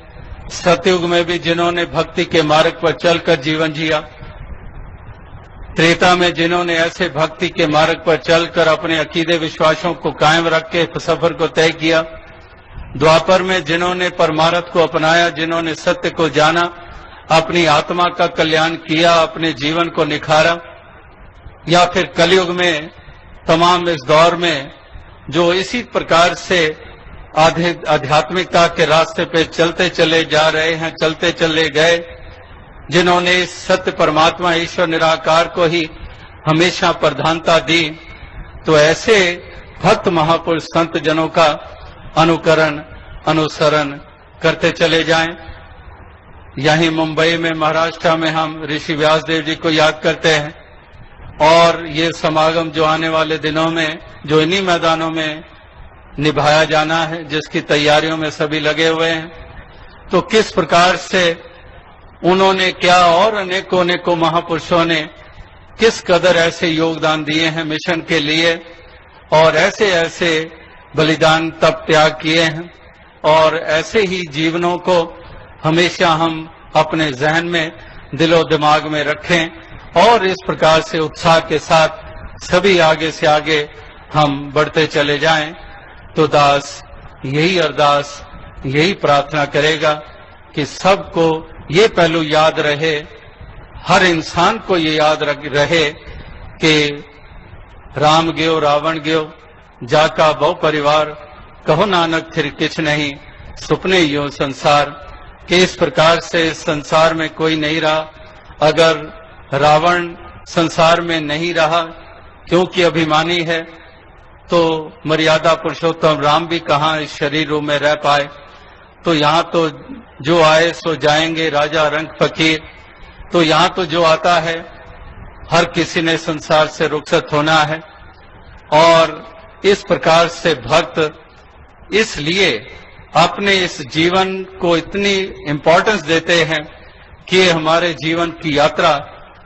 सतयुग में भी जिन्होंने भक्ति के मार्ग पर चलकर जीवन जिया, त्रेता में जिन्होंने ऐसे भक्ति के मार्ग पर चलकर अपने अकीदे विश्वासों को कायम रख के सफर को तय किया, द्वापर में जिन्होंने परमार्थ को अपनाया, जिन्होंने सत्य को जाना, अपनी आत्मा का कल्याण किया, अपने जीवन को निखारा, या फिर कलयुग में तमाम इस दौर में जो इसी प्रकार से आध्यात्मिकता के रास्ते पे चलते चले जा रहे हैं, चलते चले गए, जिन्होंने इस सत्य परमात्मा ईश्वर निराकार को ही हमेशा प्रधानता दी। तो ऐसे भक्त महापुरुष संत जनों का अनुकरण, अनुसरण करते चले जाएं। यहीं मुंबई में, महाराष्ट्र में हम ऋषि व्यासदेव जी को याद करते हैं, और ये समागम जो आने वाले दिनों में जो इन्हीं मैदानों में निभाया जाना है, जिसकी तैयारियों में सभी लगे हुए हैं, तो किस प्रकार से उन्होंने क्या, और अनेकों अनेकों महापुरुषों ने किस कदर ऐसे योगदान दिए हैं मिशन के लिए, और ऐसे ऐसे बलिदान तप त्याग किए हैं, और ऐसे ही जीवनों को हमेशा हम अपने जहन में, दिलो दिमाग में रखें और इस प्रकार से उत्साह के साथ सभी आगे से आगे हम बढ़ते चले जाएं, तो दास यही अरदास, यही प्रार्थना करेगा कि सबको ये पहलू याद रहे, हर इंसान को ये याद रहे कि राम गयो रावण गयो, जाका बहु परिवार, कहो नानक फिर किछ नहीं, सुपने यो संसार। कि इस प्रकार से संसार में कोई नहीं रहा। अगर रावण संसार में नहीं रहा क्योंकि अभिमानी है, तो मर्यादा पुरुषोत्तम राम भी कहाँ इस शरीर रूप में रह पाए। तो यहाँ तो जो आए सो जाएंगे, राजा रंग फकीर। तो यहाँ तो जो आता है हर किसी ने संसार से रुखसत होना है। और इस प्रकार से भक्त इसलिए अपने इस जीवन को इतनी इम्पोर्टेंस देते हैं कि हमारे जीवन की यात्रा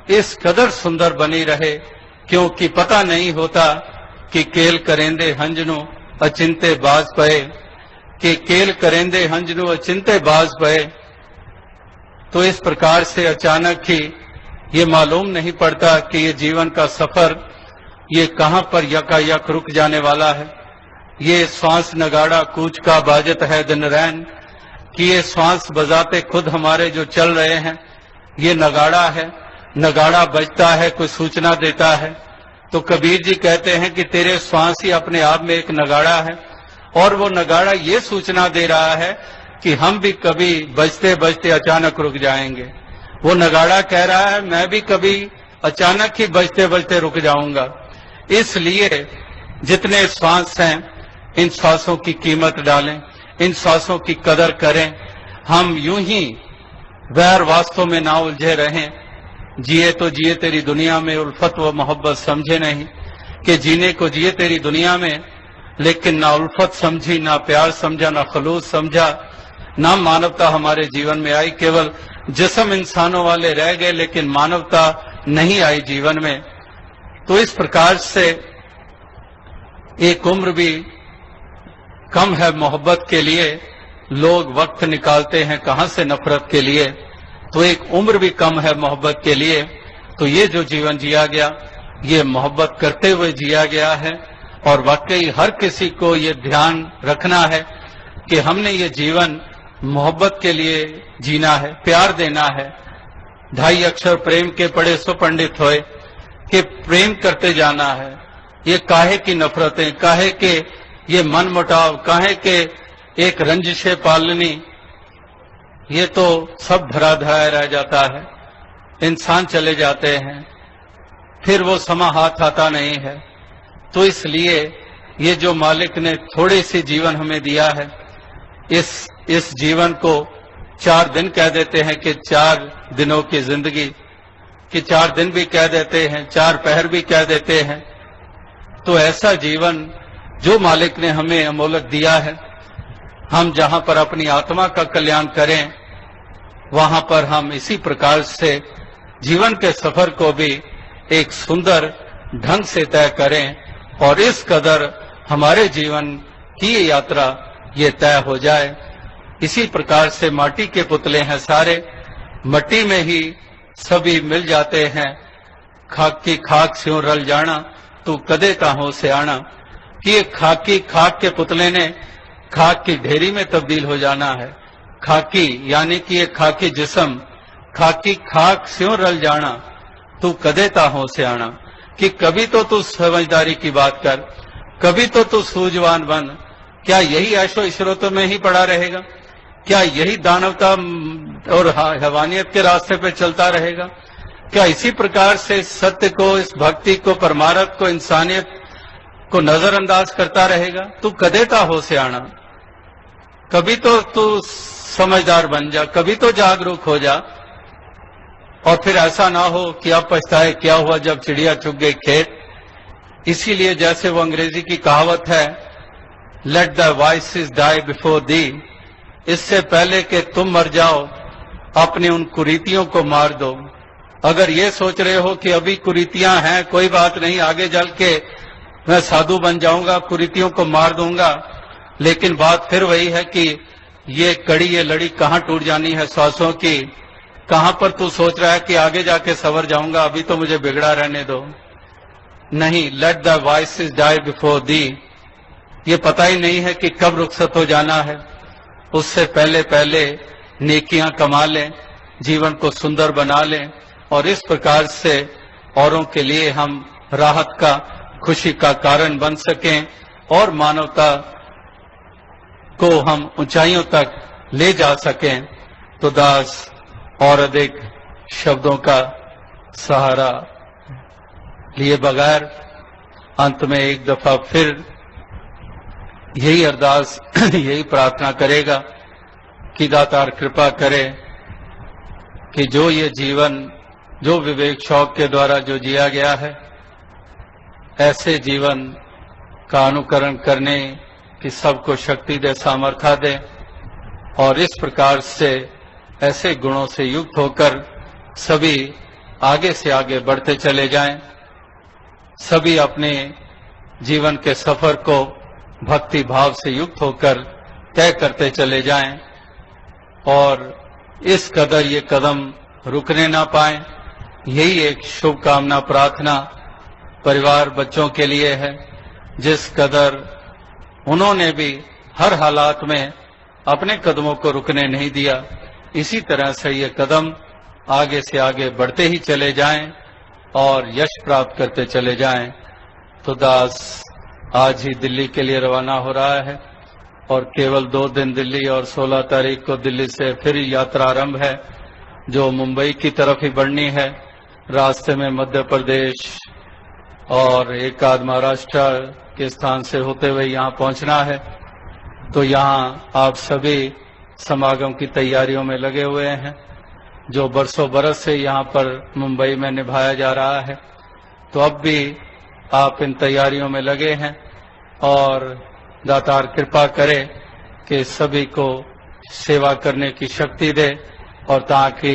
इस कदर सुंदर बनी रहे, क्योंकि पता नहीं होता कि केल करेंदे हंजनु अचिंते बाज पए, कि केल करेंदे हंजनु अचिंते बाज पए। तो इस प्रकार से अचानक ही ये मालूम नहीं पड़ता कि ये जीवन का सफर ये कहाँ पर यकायक रुक जाने वाला है। ये श्वास नगाड़ा कूच का बाजत है दिन रैन, कि ये श्वास बजाते खुद हमारे जो चल रहे हैं ये नगाड़ा है। नगाड़ा बजता है, कोई सूचना देता है। तो कबीर जी कहते हैं कि तेरे श्वास ही अपने आप में एक नगाड़ा है, और वो नगाड़ा ये सूचना दे रहा है कि हम भी कभी बजते बजते अचानक रुक जाएंगे। वो नगाड़ा कह रहा है मैं भी कभी अचानक ही बजते बजते रुक जाऊंगा। इसलिए जितने श्वास हैं इन श्वासों की कीमत डालें, इन श्वासों की कदर करें। हम यूं ही वैर वास्तव में ना उलझे रहें। जिए तो जिए तेरी दुनिया में, उल्फत व मोहब्बत समझे नहीं, कि जीने को जिए तेरी दुनिया में, लेकिन ना उल्फत समझी, ना प्यार समझा, ना खलूस समझा, ना मानवता हमारे जीवन में आई। केवल जिस्म इंसानों वाले रह गए, लेकिन मानवता नहीं आई जीवन में। तो इस प्रकार से एक उम्र भी कम है मोहब्बत के लिए। लोग वक्त निकालते हैं कहां से नफरत के लिए, तो एक उम्र भी कम है मोहब्बत के लिए। तो ये जो जीवन जिया गया ये मोहब्बत करते हुए जिया गया है। और वाकई हर किसी को ये ध्यान रखना है कि हमने ये जीवन मोहब्बत के लिए जीना है, प्यार देना है। 2.5 अक्षर प्रेम के पढ़े सो पंडित होए, कि प्रेम करते जाना है। ये काहे की नफरतें, काहे के ये मन मुटाव, काहे के एक रंजिशे पालनी, ये तो सब धरा धराया रह जाता है। इंसान चले जाते हैं, फिर वो समा हाथ आता नहीं है। तो इसलिए ये जो मालिक ने थोड़ी सी जीवन हमें दिया है, इस जीवन को 4 दिन कह देते हैं कि 4 दिनों की जिंदगी, कि 4 दिन भी कह देते हैं, 4 पहर भी कह देते हैं। तो ऐसा जीवन जो मालिक ने हमें अमोलक दिया है, हम जहां पर अपनी आत्मा का कल्याण करें, वहां पर हम इसी प्रकार से जीवन के सफर को भी एक सुंदर ढंग से तय करें, और इस कदर हमारे जीवन की ये यात्रा ये तय हो जाए। इसी प्रकार से माटी के पुतले हैं सारे, मट्टी में ही सभी मिल जाते हैं। खाक की खाक स्यों रल जाना, तू कदे ताहों से आना। कि ये खाकी खाक के पुतले ने खाक की ढेरी में तब्दील हो जाना है। खाकी यानी कि ये खाकी जिस्म, खाकी खाक स्यों रल जाना, तू कदे ताहों से आना। कि कभी तो तू समझदारी की बात कर, कभी तो तू सूझवान बन। क्या यही ऐशो इशरतों में ही पड़ा रहेगा? क्या यही दानवता और हैवानियत के रास्ते पे चलता रहेगा? क्या इसी प्रकार से इस सत्य को, इस भक्ति को, परमार्थ को, इंसानियत को नजरअंदाज करता रहेगा? तू कदेता हो से आना, कभी तो तू समझदार बन जा, कभी तो जागरूक हो जा। और फिर ऐसा ना हो कि अब पछताए क्या हुआ जब चिड़िया चुग गई खेत। इसीलिए जैसे वो अंग्रेजी की कहावत है, let the vices die before thee, इससे पहले कि तुम मर जाओ अपनी उन कुरीतियों को मार दो। अगर ये सोच रहे हो कि अभी कुरीतियां हैं, कोई बात नहीं, आगे चल के मैं साधु बन जाऊंगा, कुरीतियों को मार दूंगा, लेकिन बात फिर वही है कि ये कड़ी, ये लड़ी कहां टूट जानी है श्वासों की, कहां पर तू सोच रहा है कि आगे जाके सवर जाऊंगा, अभी तो मुझे बिगड़ा रहने दो। नहीं, let the vices die before thee. ये पता ही नहीं है कि कब रुखसत हो जाना है। उससे पहले पहले नेकियां कमा लें, जीवन को सुंदर बना लें और इस प्रकार से औरों के लिए हम राहत का, खुशी का कारण बन सकें और मानवता को हम ऊंचाइयों तक ले जा सकें। तो दास और अधिक शब्दों का सहारा लिए बगैर अंत में एक दफा फिर यही अरदास यही प्रार्थना करेगा कि दातार कृपा करे कि जो ये जीवन जो विवेक शौक के द्वारा जो जिया गया है, ऐसे जीवन का अनुकरण करने की सबको शक्ति दे, सामर्थ्य दे और इस प्रकार से ऐसे गुणों से युक्त होकर सभी आगे से आगे बढ़ते चले जाएं, सभी अपने जीवन के सफर को भक्ति भाव से युक्त होकर तय करते चले जाएं और इस कदर ये कदम रुकने ना पाए। यही एक शुभकामना प्रार्थना परिवार बच्चों के लिए है, जिस कदर उन्होंने भी हर हालात में अपने कदमों को रुकने नहीं दिया, इसी तरह से ये कदम आगे से आगे बढ़ते ही चले जाएं और यश प्राप्त करते चले जाएं। तो दास आज ही दिल्ली के लिए रवाना हो रहा है और केवल 2 दिन दिल्ली और 16 तारीख को दिल्ली से फिर यात्रा आरंभ है, जो मुंबई की तरफ ही बढ़नी है। रास्ते में मध्य प्रदेश और एक आध महाराष्ट्र के स्थान से होते हुए यहाँ पहुँचना है। तो यहाँ आप सभी समागम की तैयारियों में लगे हुए हैं, जो बरसों बरस से यहाँ पर मुंबई में निभाया जा रहा है। तो अब भी आप इन तैयारियों में लगे हैं और दातार कृपा करे कि सभी को सेवा करने की शक्ति दे और ताकि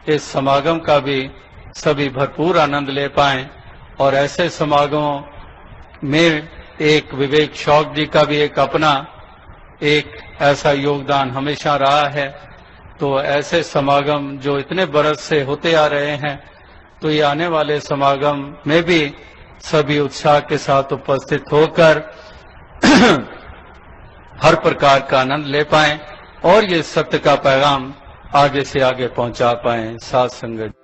इस समागम का भी सभी भरपूर आनंद ले पाएं और ऐसे समागमों में एक विवेक शौक जी का भी एक अपना एक ऐसा योगदान हमेशा रहा है। तो ऐसे समागम जो इतने बरस से होते आ रहे हैं, तो ये आने वाले समागम में भी सभी उत्साह के साथ उपस्थित होकर हर प्रकार का आनंद ले पाएं और ये सत्य का पैगाम आगे से आगे पहुंचा पाएं। साथ संगत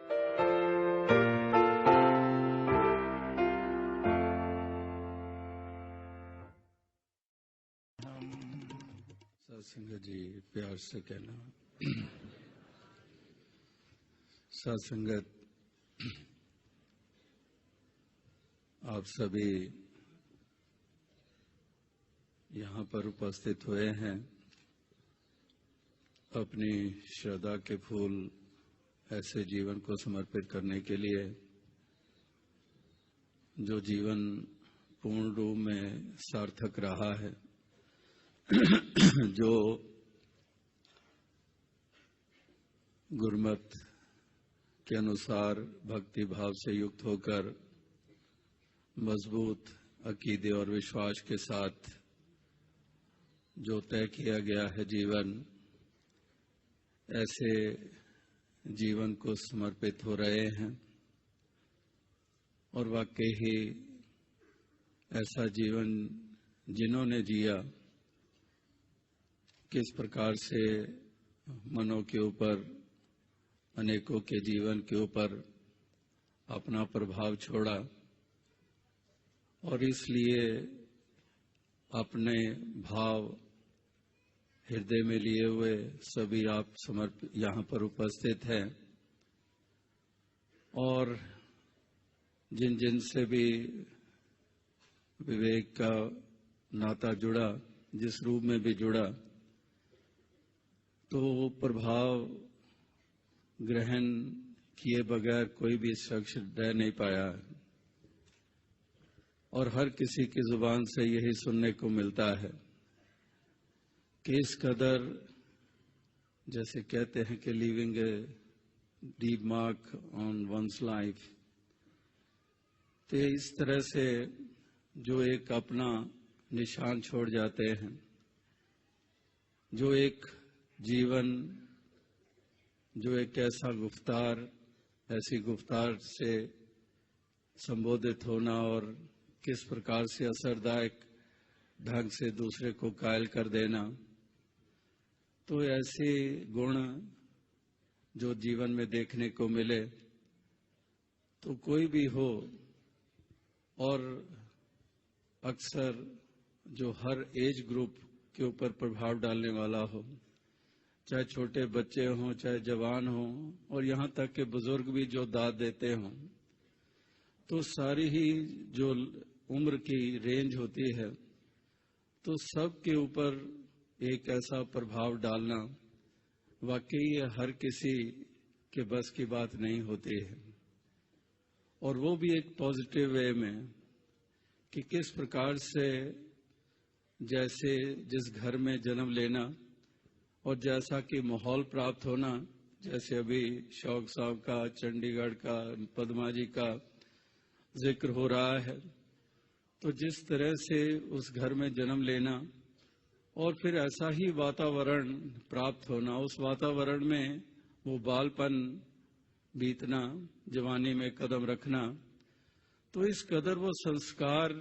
सत्संगत जी प्यार से कहना, सत्संगत आप सभी यहाँ पर उपस्थित हुए हैं अपनी श्रद्धा के फूल ऐसे जीवन को समर्पित करने के लिए जो जीवन पूर्ण रूप में सार्थक रहा है, जो गुरमत के अनुसार भक्ति भाव से युक्त होकर मजबूत अकीदे और विश्वास के साथ जो तय किया गया है जीवन, ऐसे जीवन को समर्पित हो रहे हैं और वाकई ही ऐसा जीवन जिन्होंने जिया, किस प्रकार से मनों के ऊपर, अनेकों के जीवन के ऊपर अपना प्रभाव छोड़ा और इसलिए अपने भाव हृदय में लिए हुए सभी आप यहाँ पर उपस्थित हैं और जिन जिन से भी विवेक का नाता जुड़ा, जिस रूप में भी जुड़ा, तो वो प्रभाव ग्रहण किए बगैर कोई भी शख्स रह नहीं पाया और हर किसी की जुबान से यही सुनने को मिलता है कि इस कदर, जैसे कहते हैं कि leaving a deep mark on one's life, तो इस तरह से जो एक अपना निशान छोड़ जाते हैं, जो एक जीवन जो एक ऐसा गुफ्तार, ऐसी गुफ्तार से संबोधित होना और किस प्रकार से असरदायक ढंग से दूसरे को कायल कर देना, तो ऐसे गुण जो जीवन में देखने को मिले तो कोई भी हो, और अक्सर जो हर एज ग्रुप के ऊपर प्रभाव डालने वाला हो, चाहे छोटे बच्चे हों, चाहे जवान हों, और यहाँ तक कि बुजुर्ग भी जो दाद देते हों, तो सारी ही जो उम्र की रेंज होती है, तो सब के ऊपर एक ऐसा प्रभाव डालना वाकई हर किसी के बस की बात नहीं होती है। और वो भी एक पॉजिटिव वे में कि किस प्रकार से, जैसे जिस घर में जन्म लेना और जैसा कि माहौल प्राप्त होना, जैसे अभी शौक साहब का, चंडीगढ़ का, पद्मा जी का जिक्र हो रहा है, तो जिस तरह से उस घर में जन्म लेना और फिर ऐसा ही वातावरण प्राप्त होना, उस वातावरण में वो बालपन बीतना, जवानी में कदम रखना, तो इस कदर वो संस्कार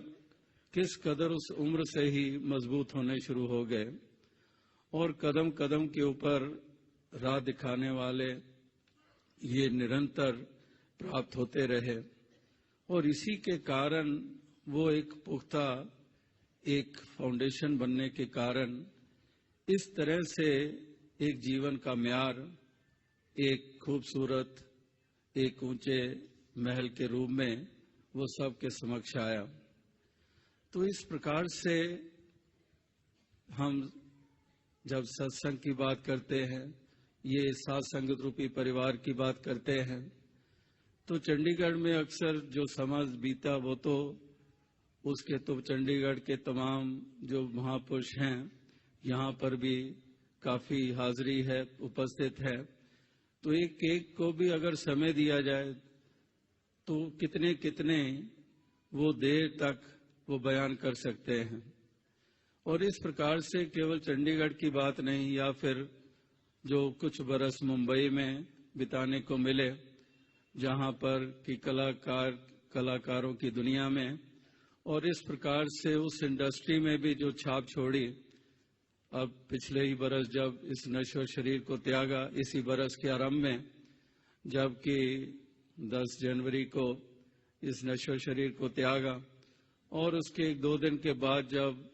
किस कदर उस उम्र से ही मजबूत होने शुरू हो गए और कदम कदम के ऊपर राह दिखाने वाले ये निरंतर प्राप्त होते रहे। और इसी के कारण वो एक पुख्ता एक फाउंडेशन बनने के कारण इस तरह से एक जीवन का म्यार, एक खूबसूरत, एक ऊंचे महल के रूप में वो सबके समक्ष आया। तो इस प्रकार से हम जब सत्संग की बात करते हैं, ये सात संगत रूपी परिवार की बात करते हैं, तो चंडीगढ़ में अक्सर जो समाज बीता वो तो उसके तो चंडीगढ़ के तमाम जो महापुरुष हैं यहाँ पर भी काफी हाजिरी है, उपस्थित है। तो एक एक को भी अगर समय दिया जाए तो कितने कितने वो देर तक वो बयान कर सकते हैं। और इस प्रकार से केवल चंडीगढ़ की बात नहीं, या फिर जो कुछ बरस मुंबई में बिताने को मिले, जहां पर कि कलाकारों की दुनिया में, और इस प्रकार से उस इंडस्ट्री में भी जो छाप छोड़ी। अब पिछले ही बरस जब इस नश्वर शरीर को त्यागा, इसी बरस के आरंभ में, जबकि 10 जनवरी को इस नश्वर शरीर को त्यागा, और उसके 1-2 दिन के बाद जब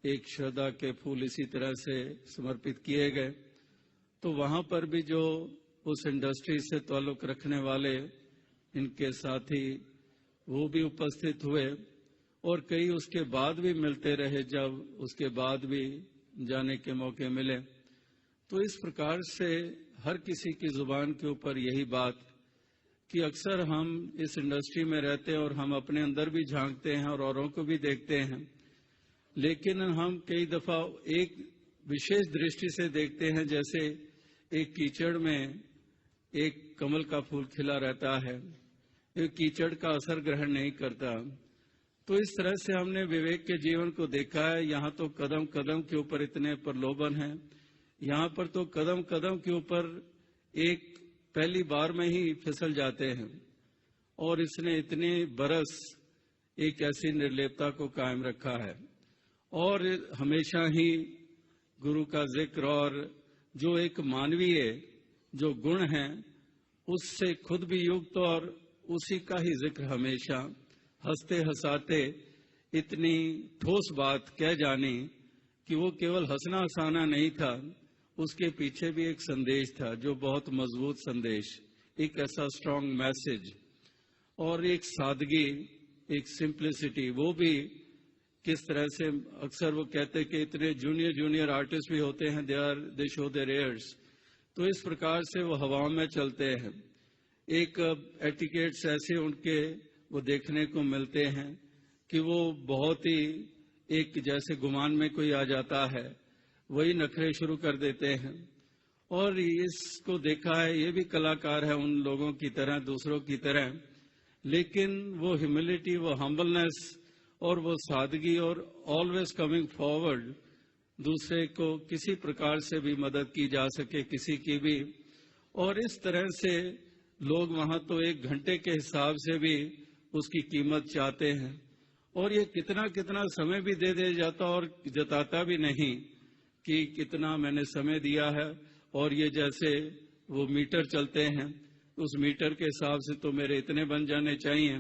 एक श्रद्धा के फूल इसी तरह से समर्पित किए गए, तो वहां पर भी जो उस इंडस्ट्री से ताल्लुक रखने वाले इनके साथी वो भी उपस्थित हुए, और कई उसके बाद भी मिलते रहे, जब उसके बाद भी जाने के मौके मिले। तो इस प्रकार से हर किसी की जुबान के ऊपर यही बात कि अक्सर हम इस इंडस्ट्री में रहते हैं और हम अपने अंदर भी झांकते हैं और औरों को भी देखते हैं, लेकिन हम कई दफा एक विशेष दृष्टि से देखते हैं, जैसे एक कीचड़ में एक कमल का फूल खिला रहता है, एक कीचड़ का असर ग्रहण नहीं करता। तो इस तरह से हमने विवेक के जीवन को देखा है। यहाँ तो कदम कदम के ऊपर इतने प्रलोभन हैं, यहाँ पर तो कदम कदम के ऊपर एक पहली बार में ही फिसल जाते हैं। और इसने इतने बरस एक ऐसी निर्लेपता को कायम रखा है और हमेशा ही गुरु का जिक्र और जो एक मानवीय जो गुण है उससे खुद भी युक्त और उसी का ही जिक्र हमेशा हंसते हंसाते इतनी ठोस बात कह जानी कि वो केवल हंसना हंसाना नहीं था, उसके पीछे भी एक संदेश था जो बहुत मजबूत संदेश, एक ऐसा स्ट्रांग मैसेज और एक सादगी, एक सिंप्लिसिटी। वो भी किस तरह से अक्सर वो कहते कि इतने जूनियर आर्टिस्ट भी होते हैं, दे शो देयर एयर्स। तो इस प्रकार से वो हवाओं में चलते हैं। एक एटिकेट्स ऐसे उनके वो देखने को मिलते हैं कि वो बहुत ही एक जैसे गुमान में कोई आ जाता है वही नखरे शुरू कर देते हैं। और इसको देखा है, ये भी कलाकार है उन लोगों की तरह, दूसरों की तरह, लेकिन वो ह्यूमिलिटी, वो हम्बलनेस और वो सादगी और ऑलवेज कमिंग फॉरवर्ड, दूसरे को किसी प्रकार से भी मदद की जा सके, किसी की भी, और इस तरह से लोग वहां तो 1 घंटे के हिसाब से भी उसकी कीमत चाहते हैं, और ये कितना कितना समय भी दे जाता और जताता भी नहीं कि कितना मैंने समय दिया है, और ये जैसे वो मीटर चलते हैं उस मीटर के हिसाब से तो मेरे इतने बन जाने चाहिए।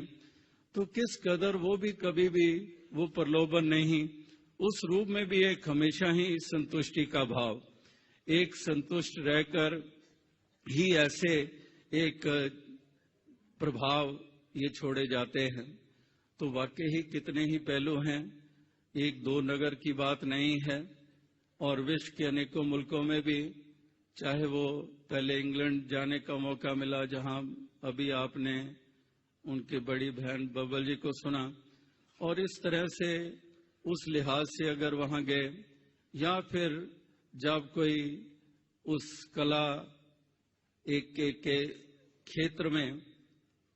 तो किस कदर वो भी कभी भी वो प्रलोभन नहीं, उस रूप में भी एक हमेशा ही संतुष्टि का भाव, एक संतुष्ट रहकर ही ऐसे एक प्रभाव ये छोड़े जाते हैं। तो वाकई ही कितने ही पहलू हैं, 1-2 नगर की बात नहीं है, और विश्व के अनेकों मुल्कों में भी, चाहे वो पहले इंग्लैंड जाने का मौका मिला जहां अभी आपने उनके बड़ी बहन बबल जी को सुना, और इस तरह से उस लिहाज से अगर वहां गए, या फिर जब कोई उस कला एक के क्षेत्र में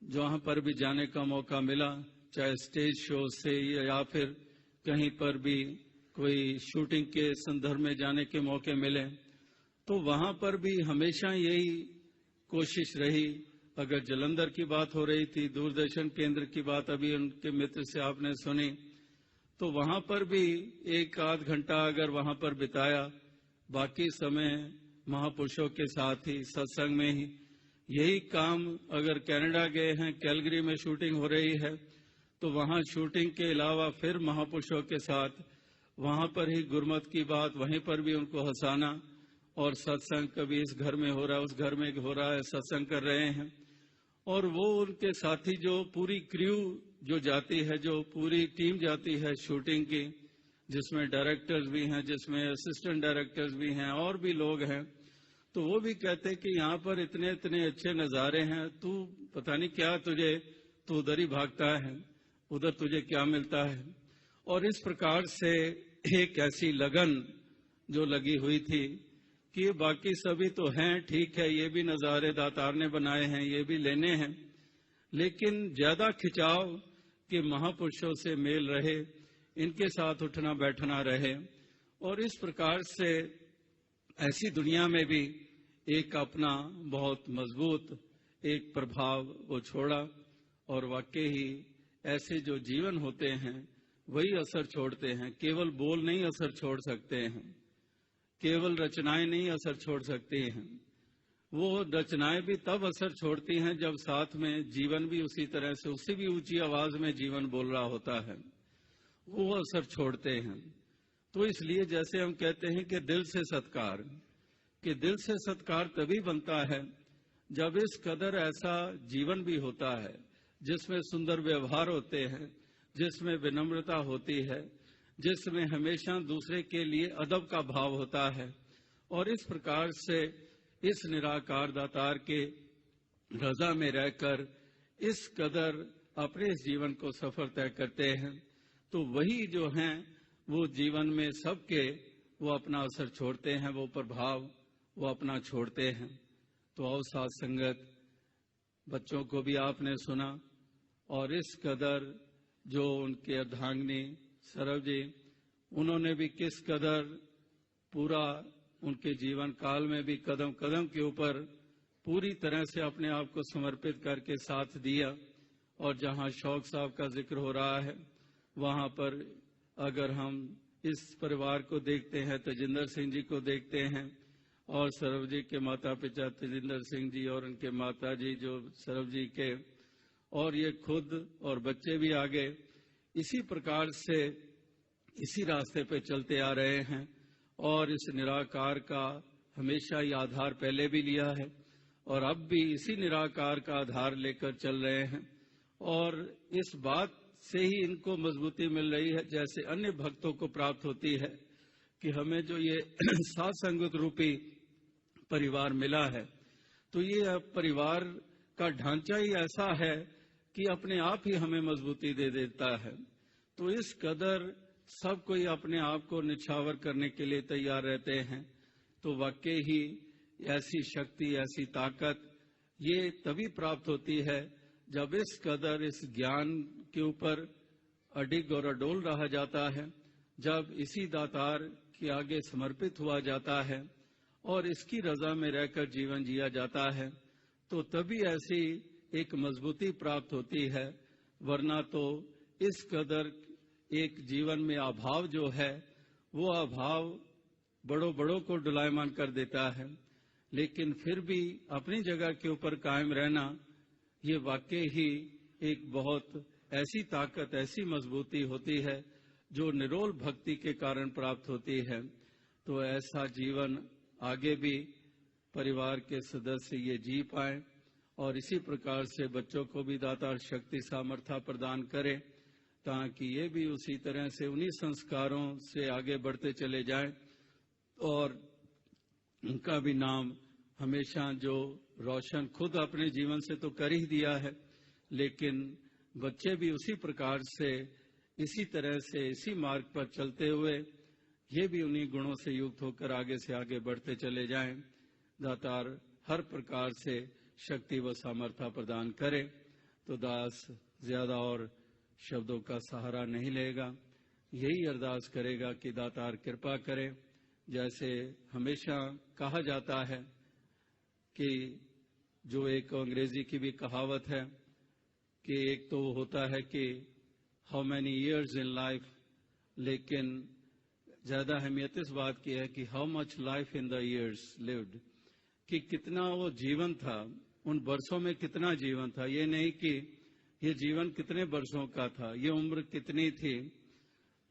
जहां पर भी जाने का मौका मिला, चाहे स्टेज शो से या फिर कहीं पर भी कोई शूटिंग के संदर्भ में जाने के मौके मिले, तो वहां पर भी हमेशा यही कोशिश रही। अगर जलंधर की बात हो रही थी, दूरदर्शन केंद्र की बात अभी उनके मित्र से आपने सुनी, तो वहां पर भी 1-8 घंटा अगर वहां पर बिताया, बाकी समय महापुरुषों के साथ ही सत्संग में ही। यही काम अगर कनाडा गए हैं, कैलगरी में शूटिंग हो रही है, तो वहां शूटिंग के अलावा फिर महापुरुषों के साथ वहां पर ही गुरमत की बात, वहीं पर भी उनको हंसाना, और सत्संग कभी इस घर में हो रहा है, उस घर में हो रहा है, सत्संग कर रहे हैं। और वो उनके साथी जो पूरी क्रू जो जाती है, जो पूरी टीम जाती है शूटिंग की, जिसमें डायरेक्टर्स भी हैं, जिसमें असिस्टेंट डायरेक्टर्स भी हैं, और भी लोग हैं, तो वो भी कहते कि यहाँ पर इतने इतने अच्छे नज़ारे हैं, तू पता नहीं क्या तू उधर ही भागता है, उधर तुझे क्या मिलता है। और इस प्रकार से एक ऐसी लगन जो लगी हुई थी कि ये बाकी सभी तो हैं, ठीक है, ये भी नज़ारे दातार ने बनाए हैं, ये भी लेने हैं, लेकिन ज्यादा खिंचाव कि महापुरुषों से मेल रहे, इनके साथ उठना बैठना रहे। और इस प्रकार से ऐसी दुनिया में भी एक अपना बहुत मजबूत एक प्रभाव वो छोड़ा, और वाकई ही ऐसे जो जीवन होते हैं वही असर छोड़ते हैं। केवल बोल नहीं असर छोड़ सकते हैं, केवल रचनाएं नहीं असर छोड़ सकती हैं, वो रचनाएं भी तब असर छोड़ती हैं जब साथ में जीवन भी उसी तरह से, उससे भी ऊंची आवाज में जीवन बोल रहा होता है, वो असर छोड़ते हैं। तो इसलिए जैसे हम कहते हैं कि दिल से सत्कार, कि दिल से सत्कार तभी बनता है जब इस कदर ऐसा जीवन भी होता है जिसमें सुंदर व्यवहार होते हैं, जिसमें विनम्रता होती है, जिसमें हमेशा दूसरे के लिए अदब का भाव होता है। और इस प्रकार से इस निराकार दातार के रजा में रहकर इस कदर अपने इस जीवन को सफर तय करते हैं, तो वही जो हैं वो जीवन में सबके वो अपना असर छोड़ते हैं, वो प्रभाव वो अपना छोड़ते हैं। तो आओ साथ संगत, बच्चों को भी आपने सुना, और इस कदर जो उनके अर्धांगिनी सरव जी, उन्होंने भी किस कदर पूरा उनके जीवन काल में भी कदम कदम के ऊपर पूरी तरह से अपने आप को समर्पित करके साथ दिया। और जहां शौक साहब का जिक्र हो रहा है, वहां पर अगर हम इस परिवार को देखते हैं, तेजिंदर सिंह जी को देखते हैं, और सरव जी के माता पिता तेजिंदर सिंह जी और उनके माता जी जो सरव जी के, और ये खुद और बच्चे भी आगे इसी प्रकार से इसी रास्ते पे चलते आ रहे हैं। और इस निराकार का हमेशा ही आधार पहले भी लिया है, और अब भी इसी निराकार का आधार लेकर चल रहे हैं। और इस बात से ही इनको मजबूती मिल रही है, जैसे अन्य भक्तों को प्राप्त होती है, कि हमें जो ये साथ संगत रूपी परिवार मिला है, तो ये परिवार का ढांचा ही ऐसा है कि अपने आप ही हमें मजबूती दे देता है। तो इस कदर सब कोई अपने आप को निछावर करने के लिए तैयार रहते हैं। तो वाकई ही ऐसी शक्ति, ऐसी ताकत ये तभी प्राप्त होती है जब इस कदर इस ज्ञान के ऊपर अडिग और अडोल रहा जाता है, जब इसी दातार के आगे समर्पित हुआ जाता है, और इसकी रजा में रहकर जीवन जिया जाता है, तो तभी ऐसी एक मजबूती प्राप्त होती है। वरना तो इस कदर एक जीवन में अभाव जो है, वो अभाव बड़ों बड़ों को डुलायमान कर देता है। लेकिन फिर भी अपनी जगह के ऊपर कायम रहना, ये वाकई ही एक बहुत ऐसी ताकत, ऐसी मजबूती होती है जो निरोल भक्ति के कारण प्राप्त होती है। तो ऐसा जीवन आगे भी परिवार के सदस्य ये जी पाए और इसी प्रकार से बच्चों को भी दातार शक्ति सामर्थ्य प्रदान करे, ताकि ये भी उसी तरह से उन्हीं संस्कारों से आगे बढ़ते चले जाएं और उनका भी नाम हमेशा जो रोशन खुद अपने जीवन से तो कर ही दिया है, लेकिन बच्चे भी उसी प्रकार से, इसी तरह से, इसी मार्ग पर चलते हुए ये भी उन्हीं गुणों से युक्त होकर आगे से आगे बढ़ते चले जाएं। दातार हर प्रकार से शक्ति व सामर्थ्य प्रदान करे। तो दास ज्यादा और शब्दों का सहारा नहीं लेगा, यही अरदास करेगा कि दातार कृपा करे। जैसे हमेशा कहा जाता है कि जो एक अंग्रेजी की भी कहावत है कि एक तो होता है कि how many years in life, लेकिन ज्यादा अहमियत इस बात की है कि how much life in the years lived, कि कितना वो जीवन था, उन वर्षों में कितना जीवन था। ये नहीं कि ये जीवन कितने वर्षों का था, ये उम्र कितनी थी।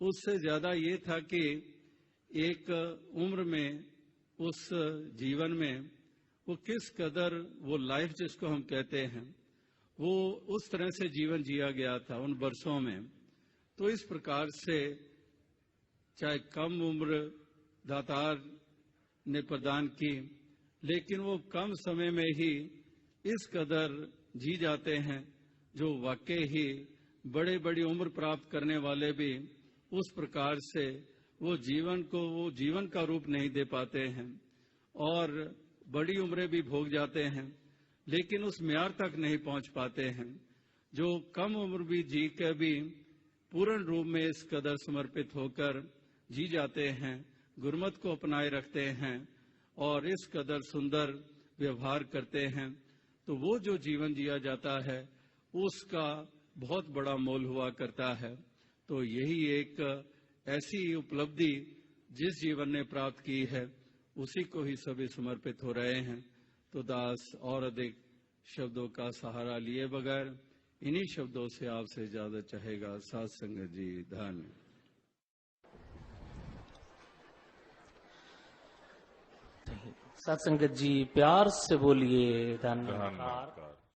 उससे ज्यादा ये था कि एक उम्र में, उस जीवन में वो किस कदर वो लाइफ जिसको हम कहते हैं, वो उस तरह से जीवन जिया गया था उन वर्षों में। तो इस प्रकार से चाहे कम उम्र दातार ने प्रदान की, लेकिन वो कम समय में ही इस कदर जी जाते हैं जो वाकई ही बड़े बड़ी उम्र प्राप्त करने वाले भी उस प्रकार से वो जीवन को, वो जीवन का रूप नहीं दे पाते हैं और बड़ी उम्रें भी भोग जाते हैं, लेकिन उस म्यार तक नहीं पहुंच पाते हैं। जो कम उम्र भी जी के भी पूर्ण रूप में इस कदर समर्पित होकर जी जाते हैं, गुरमत को अपनाए रखते हैं और इस कदर सुंदर व्यवहार करते हैं, तो वो जो जीवन जिया जाता है उसका बहुत बड़ा मोल हुआ करता है। तो यही एक ऐसी उपलब्धि जिस जीवन ने प्राप्त की है, उसी को ही सभी समर्पित हो रहे हैं। तो दास और अधिक शब्दों का सहारा लिए बगैर इन्हीं शब्दों से आपसे ज्यादा चाहेगा। साथ संगत जी धन्य। सत्संगत जी प्यार से बोलिए धन्यवाद।